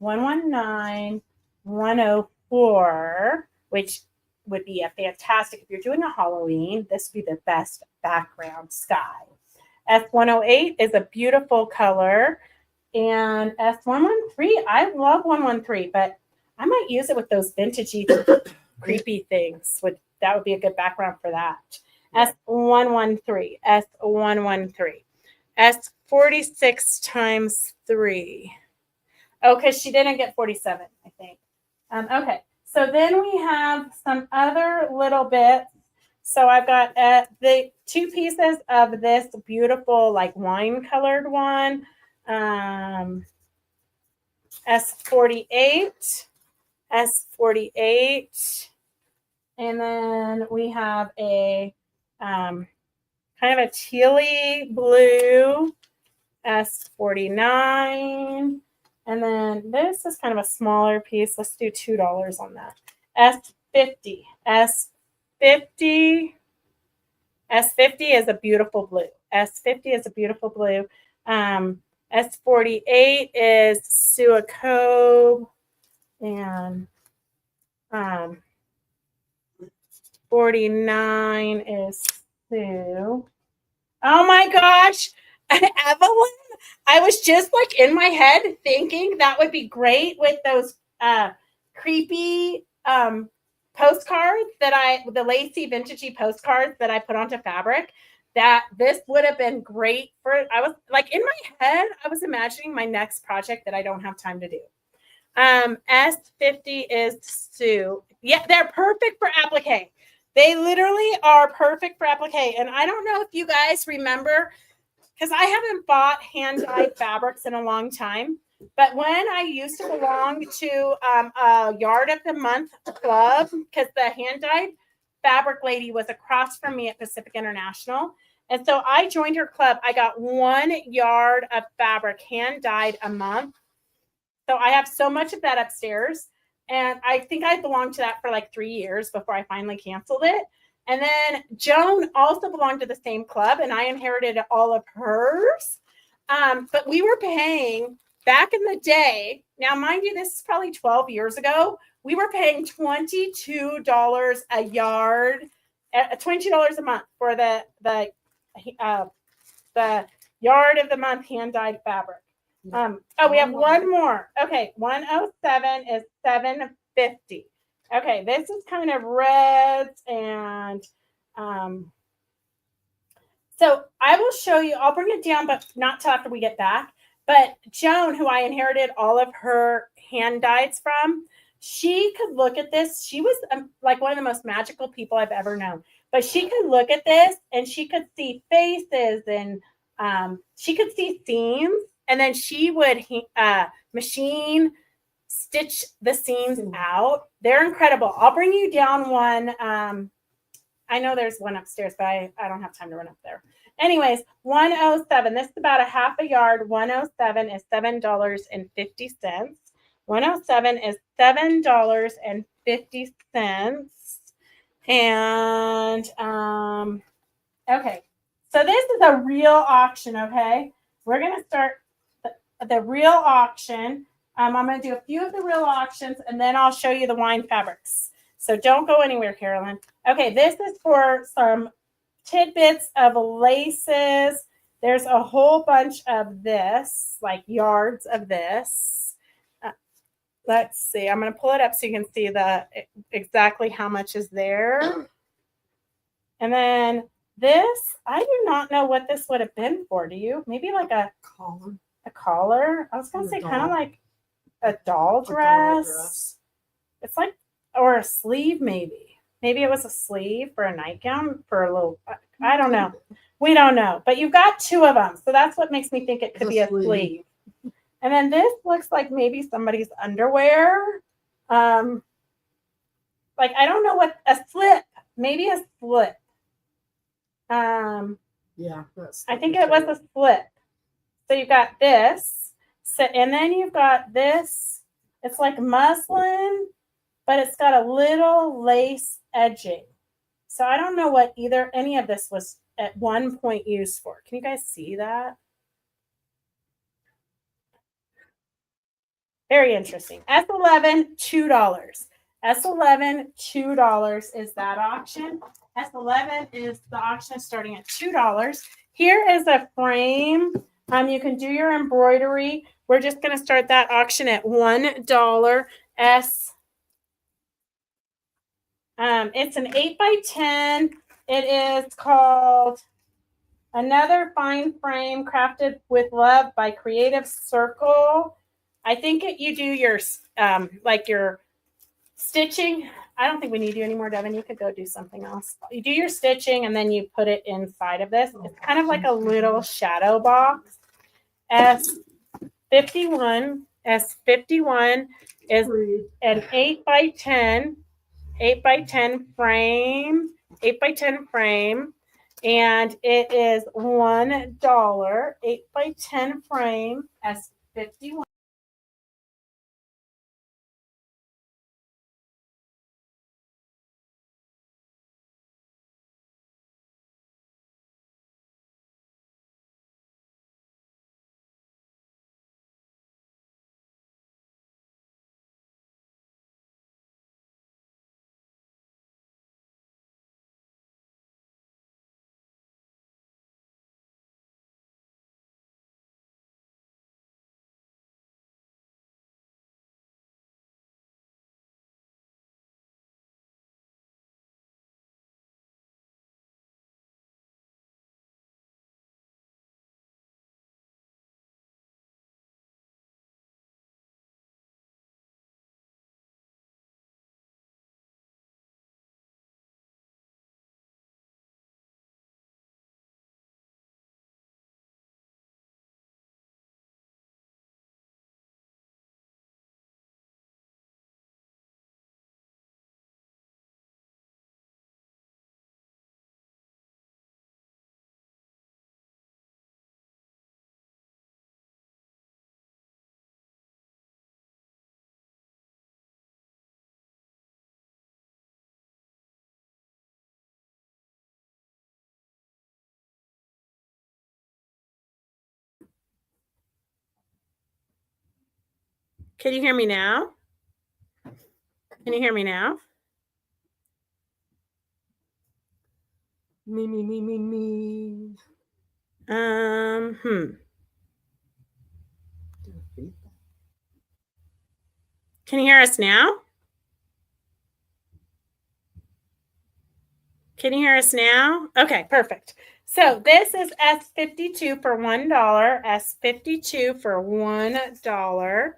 119, 104, which would be a fantastic, if you're doing a Halloween, this would be the best background sky. S108 is a beautiful color. And S113, I love 113, but I might use it with those vintagey creepy things. That would be a good background for that. S113, S113, S46 times 3. Oh, because she didn't get 47, I think. Okay, So then we have some other little bits. So I've got the 2 pieces of this beautiful like wine colored one. S48. S48. And then we have a kind of a tealy blue S49. And then this is kind of a smaller piece. Let's do $2 on that. S50. S50. S50 is a beautiful blue. S50 is a beautiful blue. S48 is Suacobe. And 49 is Sue. Oh my gosh, Evelyn. I was just like in my head thinking that would be great with those creepy postcards the lacy vintagey postcards that I put onto fabric. That this would have been great for. I was like in my head, I was imagining my next project that I don't have time to do. S50 is Sue. Yeah, they're perfect for applique. They literally are perfect for applique. And I don't know if you guys remember, because I haven't bought hand-dyed fabrics in a long time. But when I used to belong to a Yard of the Month club, because the hand-dyed fabric lady was across from me at Pacific International. And so I joined her club. I got 1 yard of fabric hand-dyed a month. So I have so much of that upstairs. And I think I belonged to that for like 3 years before I finally canceled it. And then Joan also belonged to the same club, and I inherited all of hers. But we were paying back in the day. Now, mind you, this is probably 12 years ago. We were paying $22 a yard, $22 a month for the Yard of the Month hand-dyed fabric. We have one more. Okay, 107 is $7.50. Okay, this is kind of reds and so I will show you. I'll bring it down, but not till after we get back. But Joan, who I inherited all of her hand dyes from, she could look at this. She was like one of the most magical people I've ever known. But she could look at this and she could see faces and she could see seams. And then she would machine stitch the seams out. They're incredible. I'll bring you down one. I know there's one upstairs, but I don't have time to run up there. Anyways, 107. This is about a half a yard. 107 is $7.50. 107 is $7.50. And okay. So this is a real auction, okay? We're going to start the real auction. I'm going to do a few of the real auctions, and then I'll show you the wine fabrics. So don't go anywhere, Carolyn. Okay, this is for some tidbits of laces. There's a whole bunch of this, like yards of this. Let's see. I'm going to pull it up so you can see exactly how much is there. And then this, I do not know what this would have been for. Do you? Maybe like a collar. A collar? I was going to say kind of like a doll dress. It's like, or a sleeve maybe. Maybe it was a sleeve for a nightgown for a little, I don't know. We don't know. But you've got 2 of them. So that's what makes me think it could be a sleeve. And then this looks like maybe somebody's underwear. Like, I don't know what, a slip. Maybe a slip. Yeah. I think it was a slip. So you've got this. So, and then you've got this. It's like muslin, but it's got a little lace edging. So I don't know what any of this was at one point used for. Can you guys see that? Very interesting. S11, $2. S11, $2 is that auction. S11 is the auction starting at $2. Here is a frame. You can do your embroidery. We're just going to start that auction at $1. It's an 8x10. It is called Another Fine Frame Crafted with Love by Creative Circle. I think you do your like your Stitching. I don't think we need you anymore, Devin. You could go do something else. You do your stitching and then you put it inside of this. It's kind of like a little shadow box. S51 is an 8x10 frame, 8x10 frame, and it is $1. 8x10 frame, S51. Can you hear me now? Can you hear me now? Me. Can you hear us now? Can you hear us now? Okay, perfect. So this is S52 for $1, S52 for $1,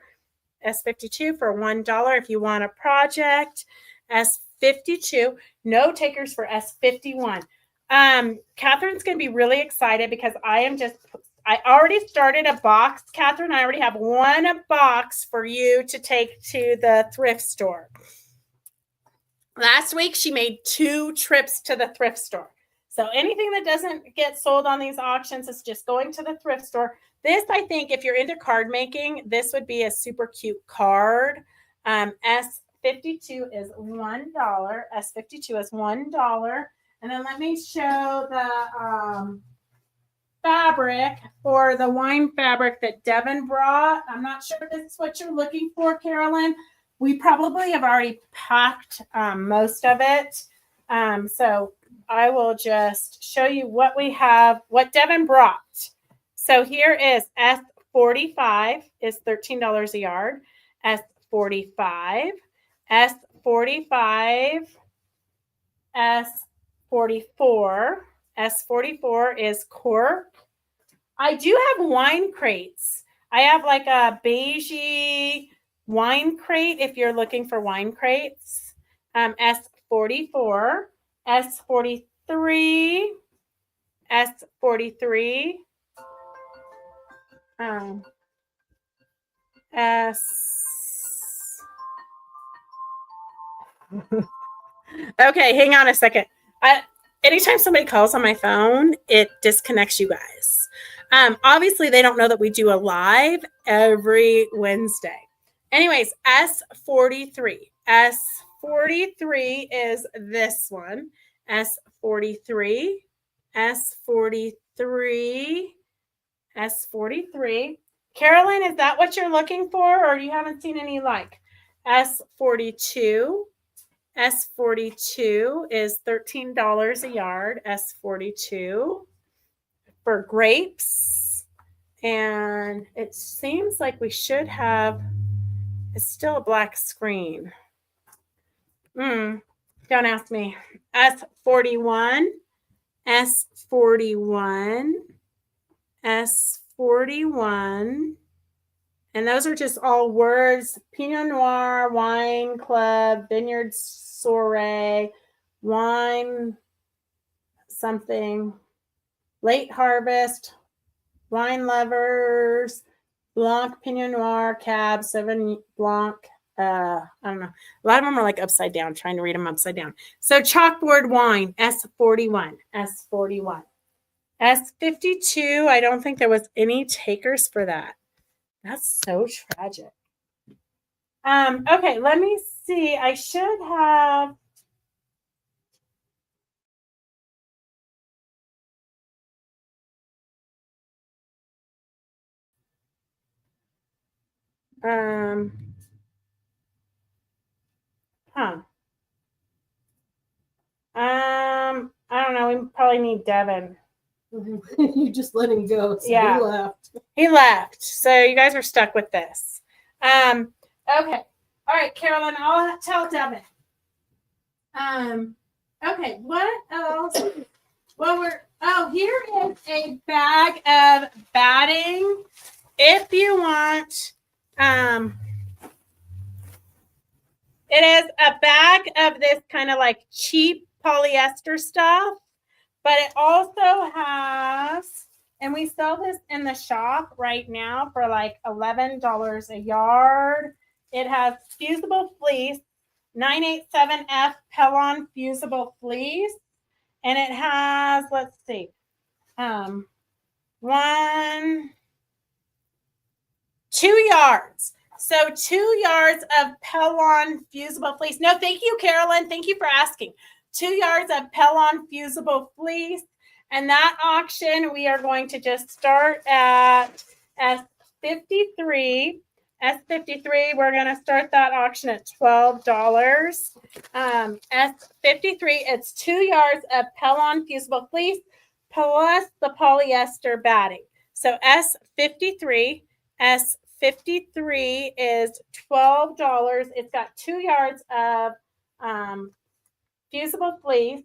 S52 for $1 if you want a project, S52, no takers for S51. Catherine's going to be really excited because I already started a box. Catherine, I already have one box for you to take to the thrift store. Last week, she made 2 trips to the thrift store. So anything that doesn't get sold on these auctions is just going to the thrift store. This, I think, if you're into card making, this would be a super cute card. S52 is $1. S52 is $1. And then let me show the fabric for the wine fabric that Devin brought. I'm not sure if this is what you're looking for, Carolyn. We probably have already packed most of it. So I will just show you what we have, what Devin brought. So here is S45 is $13 a yard. S45, S45, S44. S44 is cork. I do have wine crates. I have like a beigey wine crate if you're looking for wine crates. S44, S43, S43, S. Okay, hang on a second. Anytime somebody calls on my phone, it disconnects you guys. Obviously, they don't know that we do a live every Wednesday. Anyways, S43. S43 is this one. S43. S43. S43. Carolyn, is that what you're looking for, or you haven't seen any like? S42. S42 is $13 a yard. S42 for grapes. And it seems like we should have, it's still a black screen. Don't ask me. S41, S41, S41, And those are just all words. Pinot Noir, Wine Club, Vineyard Soiree, Wine something, Late Harvest, Wine Lovers, Blanc, Pinot Noir, Cab, Sauvignon Blanc. I don't know. A lot of them are like upside down, trying to read them upside down. So chalkboard wine, S41, S41. S52, I don't think there was any takers for that. That's so tragic. Okay, let me see. I should have. I don't know. We probably need Devin. You just let him go. So Yeah. he left. He left. So you guys are stuck with this. Okay. All right, Carolyn, I'll tell Devin. Okay, what else? Well, here is a bag of batting. If you want, it is a bag of this kind of like cheap polyester stuff, but it also has, and we sell this in the shop right now for like $11 a yard. It has fusible fleece, 987F Pellon fusible fleece, and it has, let's see, 2 yards. So 2 yards of Pellon fusible fleece. No, thank you, Carolyn. Thank you for asking. 2 yards of Pellon fusible fleece. And that auction, we are going to just start at S53. S53, we're going to start that auction at $12. S53, it's 2 yards of Pellon fusible fleece plus the polyester batting. So S53 is $12. It's got 2 yards of fusible fleece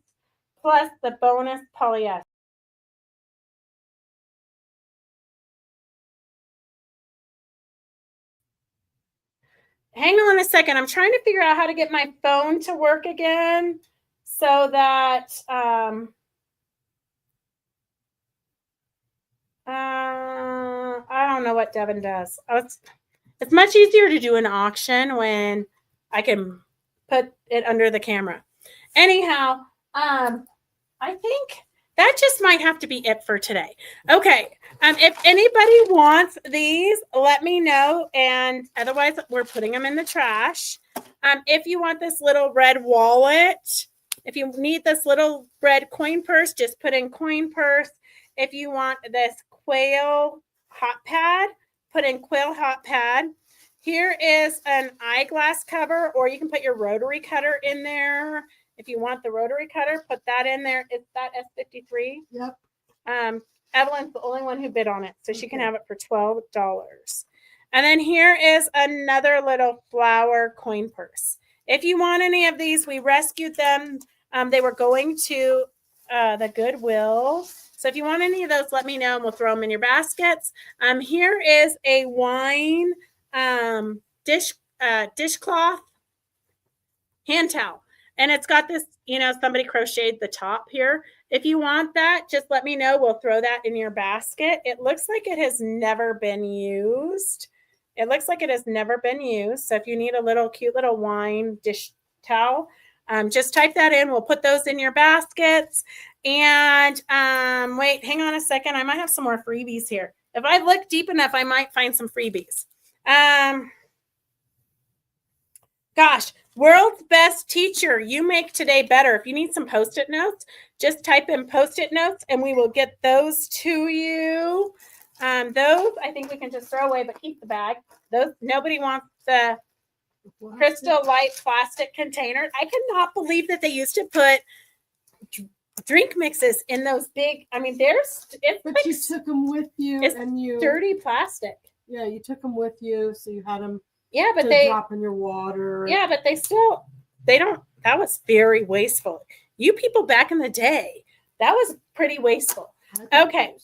plus the bonus polyester. Hang on a second. I'm trying to figure out how to get my phone to work again so that I don't know what Devin does. It's much easier to do an auction when I can put it under the camera. Anyhow, I think that just might have to be it for today. Okay. If anybody wants these, let me know. And otherwise, we're putting them in the trash. If you want this little red wallet, if you need this little red coin purse, just put in coin purse. If you want this quail hot pad, put in quail hot pad. Here is an eyeglass cover, or you can put your rotary cutter in there. If you want the rotary cutter, put that in there. Is that S53? Yep. Evelyn's the only one who bid on it, so she can have it for $12. And then here is another little flower coin purse. If you want any of these, we rescued them. They were going to the Goodwill. So if you want any of those, let me know and we'll throw them in your baskets. Here is a wine dishcloth hand towel. And it's got this, somebody crocheted the top here. If you want that, just let me know. We'll throw that in your basket. It looks like it has never been used. So if you need a little cute little wine dish towel, just type that in. We'll put those in your baskets. And wait, hang on a second. I might have some more freebies here. If I look deep enough, I might find some freebies. Gosh, world's best teacher. You make today better. If you need some Post-it notes, just type in Post-it notes and we will get those to you. Those I think we can just throw away, but keep the bag. Those nobody wants the Crystal Light plastic containers. I cannot believe that they used to put drink mixes in those big. I mean, But you took them with you, and you dirty plastic. Yeah, you took them with you, so you had them. Yeah, but they drop in your water. Yeah, but they don't. That was very wasteful. You people back in the day, that was pretty wasteful. Okay.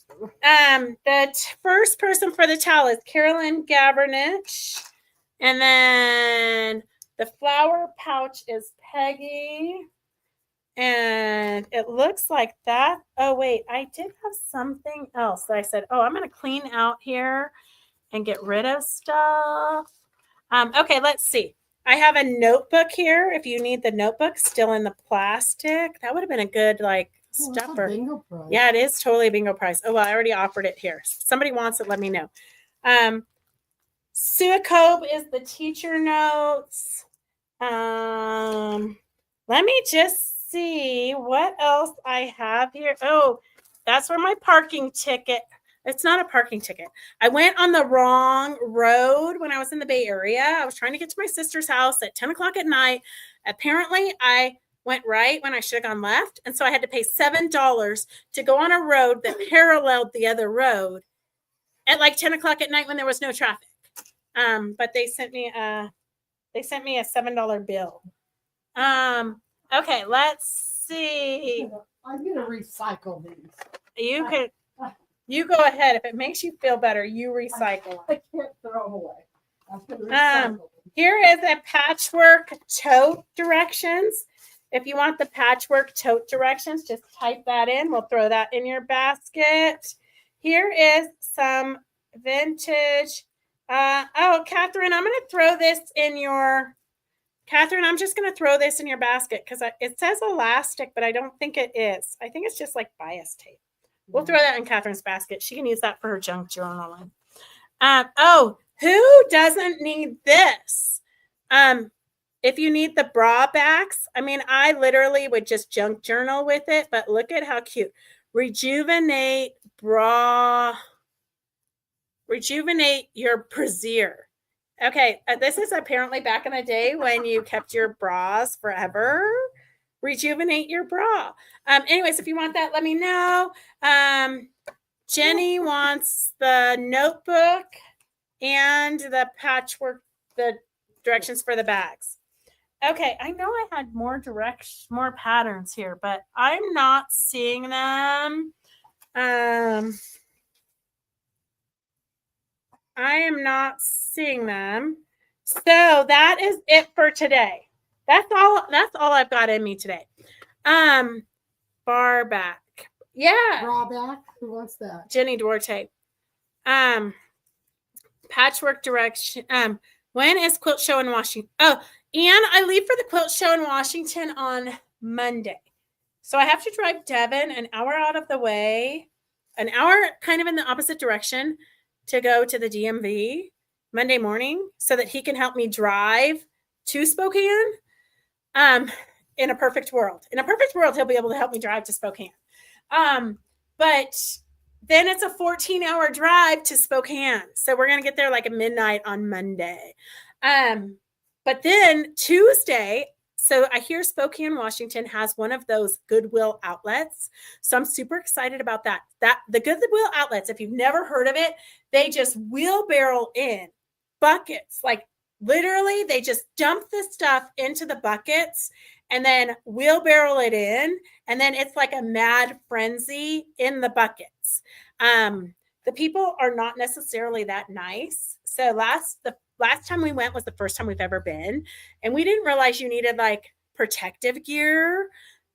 First person for the towel is Carolyn Gavernich. And then the flower pouch is Peggy. And it looks like that. Oh, wait, I did have something else that I said, oh, I'm going to clean out here and get rid of stuff. Okay, let's see. I have a notebook here. If you need the notebook still in the plastic, that would have been a good stuffer. Bingo prize. Yeah, it is totally a bingo prize. Oh, well, I already offered it here. If somebody wants it, let me know. Suacobe is the teacher notes. Let me just see what else I have here. Oh, that's where my parking ticket. It's not a parking ticket. I went on the wrong road when I was in the Bay Area. I was trying to get to my sister's house at 10 o'clock at night. Apparently, I went right when I should have gone left. And so I had to pay $7 to go on a road that paralleled the other road at like 10 o'clock at night when there was no traffic. But they sent me a $7 bill. Okay, let's see. I'm gonna recycle these. You go ahead. If it makes you feel better, you recycle. I can't throw them away. I'm gonna recycle them. Here is a patchwork tote directions. If you want the patchwork tote directions, just type that in. We'll throw that in your basket. Here is some vintage. Catherine, I'm going to throw this in your. Catherine, I'm just going to throw this in your basket because it says elastic, but I don't think it is. I think it's just like bias tape. We'll throw that in Catherine's basket. She can use that for her junk journaling. Who doesn't need this? If you need the bra backs, I mean, I literally would just junk journal with it, but look at how cute. Rejuvenate your brassiere. Okay, this is apparently back in the day when you kept your bras forever. Rejuvenate your bra. Anyways, if you want that, let me know. Jenny wants the notebook and the patchwork, the directions for the bags. Okay, I know I had more patterns here, but I'm not seeing them. I am not seeing them. So that is it for today. That's all I've got in me today. Bar back. Yeah. Bra back. Who wants that? Jenny Duarte. Patchwork direction. When is quilt show in Washington? Oh, and I leave for the quilt show in Washington on Monday. So I have to drive Devin an hour out of the way, an hour kind of in the opposite direction to go to the DMV Monday morning so that he can help me drive to Spokane. In a perfect world. In a perfect world, he'll be able to help me drive to Spokane. But then it's a 14-hour drive to Spokane. So we're going to get there like at midnight on Monday. But then Tuesday, so I hear Spokane, Washington has one of those Goodwill outlets. So I'm super excited about that. The Goodwill outlets, if you've never heard of it, they just wheelbarrow in buckets. Like literally, they just dump the stuff into the buckets and then wheelbarrow it in. And then it's like a mad frenzy in the buckets. The people are not necessarily that nice. So the last time we went was the first time we've ever been. And we didn't realize you needed like protective gear.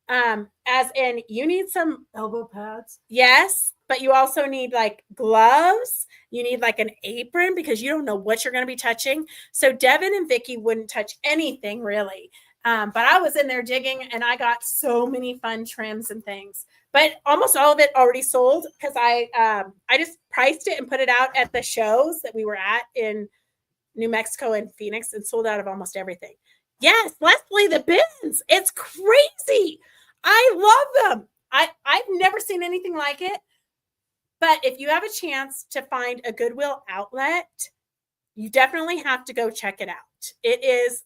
As in you need some elbow pads. Yes. But you also need like gloves. You need like an apron because you don't know what you're going to be touching. So Devin and Vicky wouldn't touch anything really. But I was in there digging and I got so many fun trims and things, but almost all of it already sold because I just priced it and put it out at the shows that we were at in New Mexico and Phoenix and sold out of almost everything. Yes, Leslie, the bins. It's crazy. I love them. I've never seen anything like it. But if you have a chance to find a Goodwill outlet, you definitely have to go check it out. It is,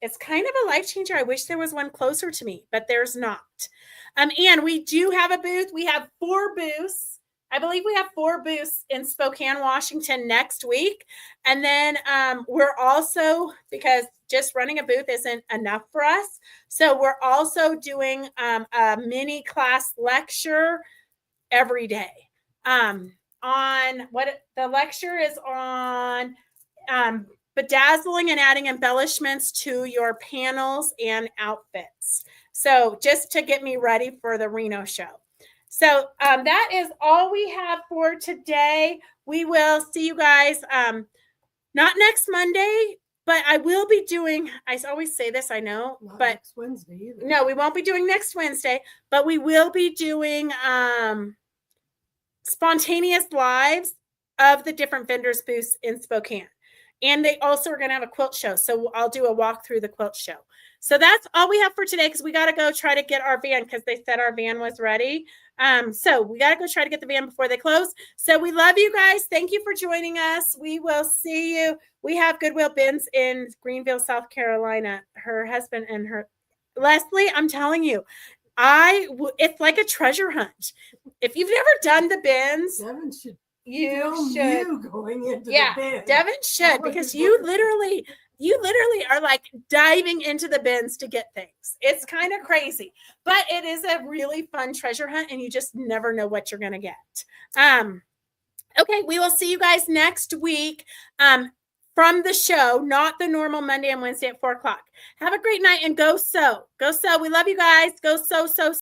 it's kind of a life changer. I wish there was one closer to me, but there's not. And we do have a booth. We have 4 booths. I believe we have 4 booths in Spokane, Washington next week. And then we're also, because just running a booth isn't enough for us. So we're also doing a mini class lecture every day. On what the lecture is on bedazzling and adding embellishments to your panels and outfits. So just to get me ready for the Reno show. So that is all we have for today. We will see you guys not next Monday, but I will be doing, I always say this, I know, Not but next Wednesday either. no, we won't be doing next Wednesday, but we will be doing spontaneous lives of the different vendors booths in Spokane. And they also are going to have a quilt show. So I'll do a walk through the quilt show. So that's all we have for today, because we got to go try to get our van, because they said our van was ready. So we got to go try to get the van before they close. So we love you guys. Thank you for joining us. We will see you. We have Goodwill Bins in Greenville, South Carolina. Her husband and her, Leslie, I'm telling you, it's like a treasure hunt. If you've never done the bins, Devin should you film should. you going into Yeah, the bin. Devin should, would because be you wonderful. literally are like diving into the bins to get things. It's kind of crazy, but it is a really fun treasure hunt, and you just never know what you're going to get. Okay, we will see you guys next week from the show, not the normal Monday and Wednesday at 4:00. Have a great night and go sew. Go sew. We love you guys. Go sew, sew,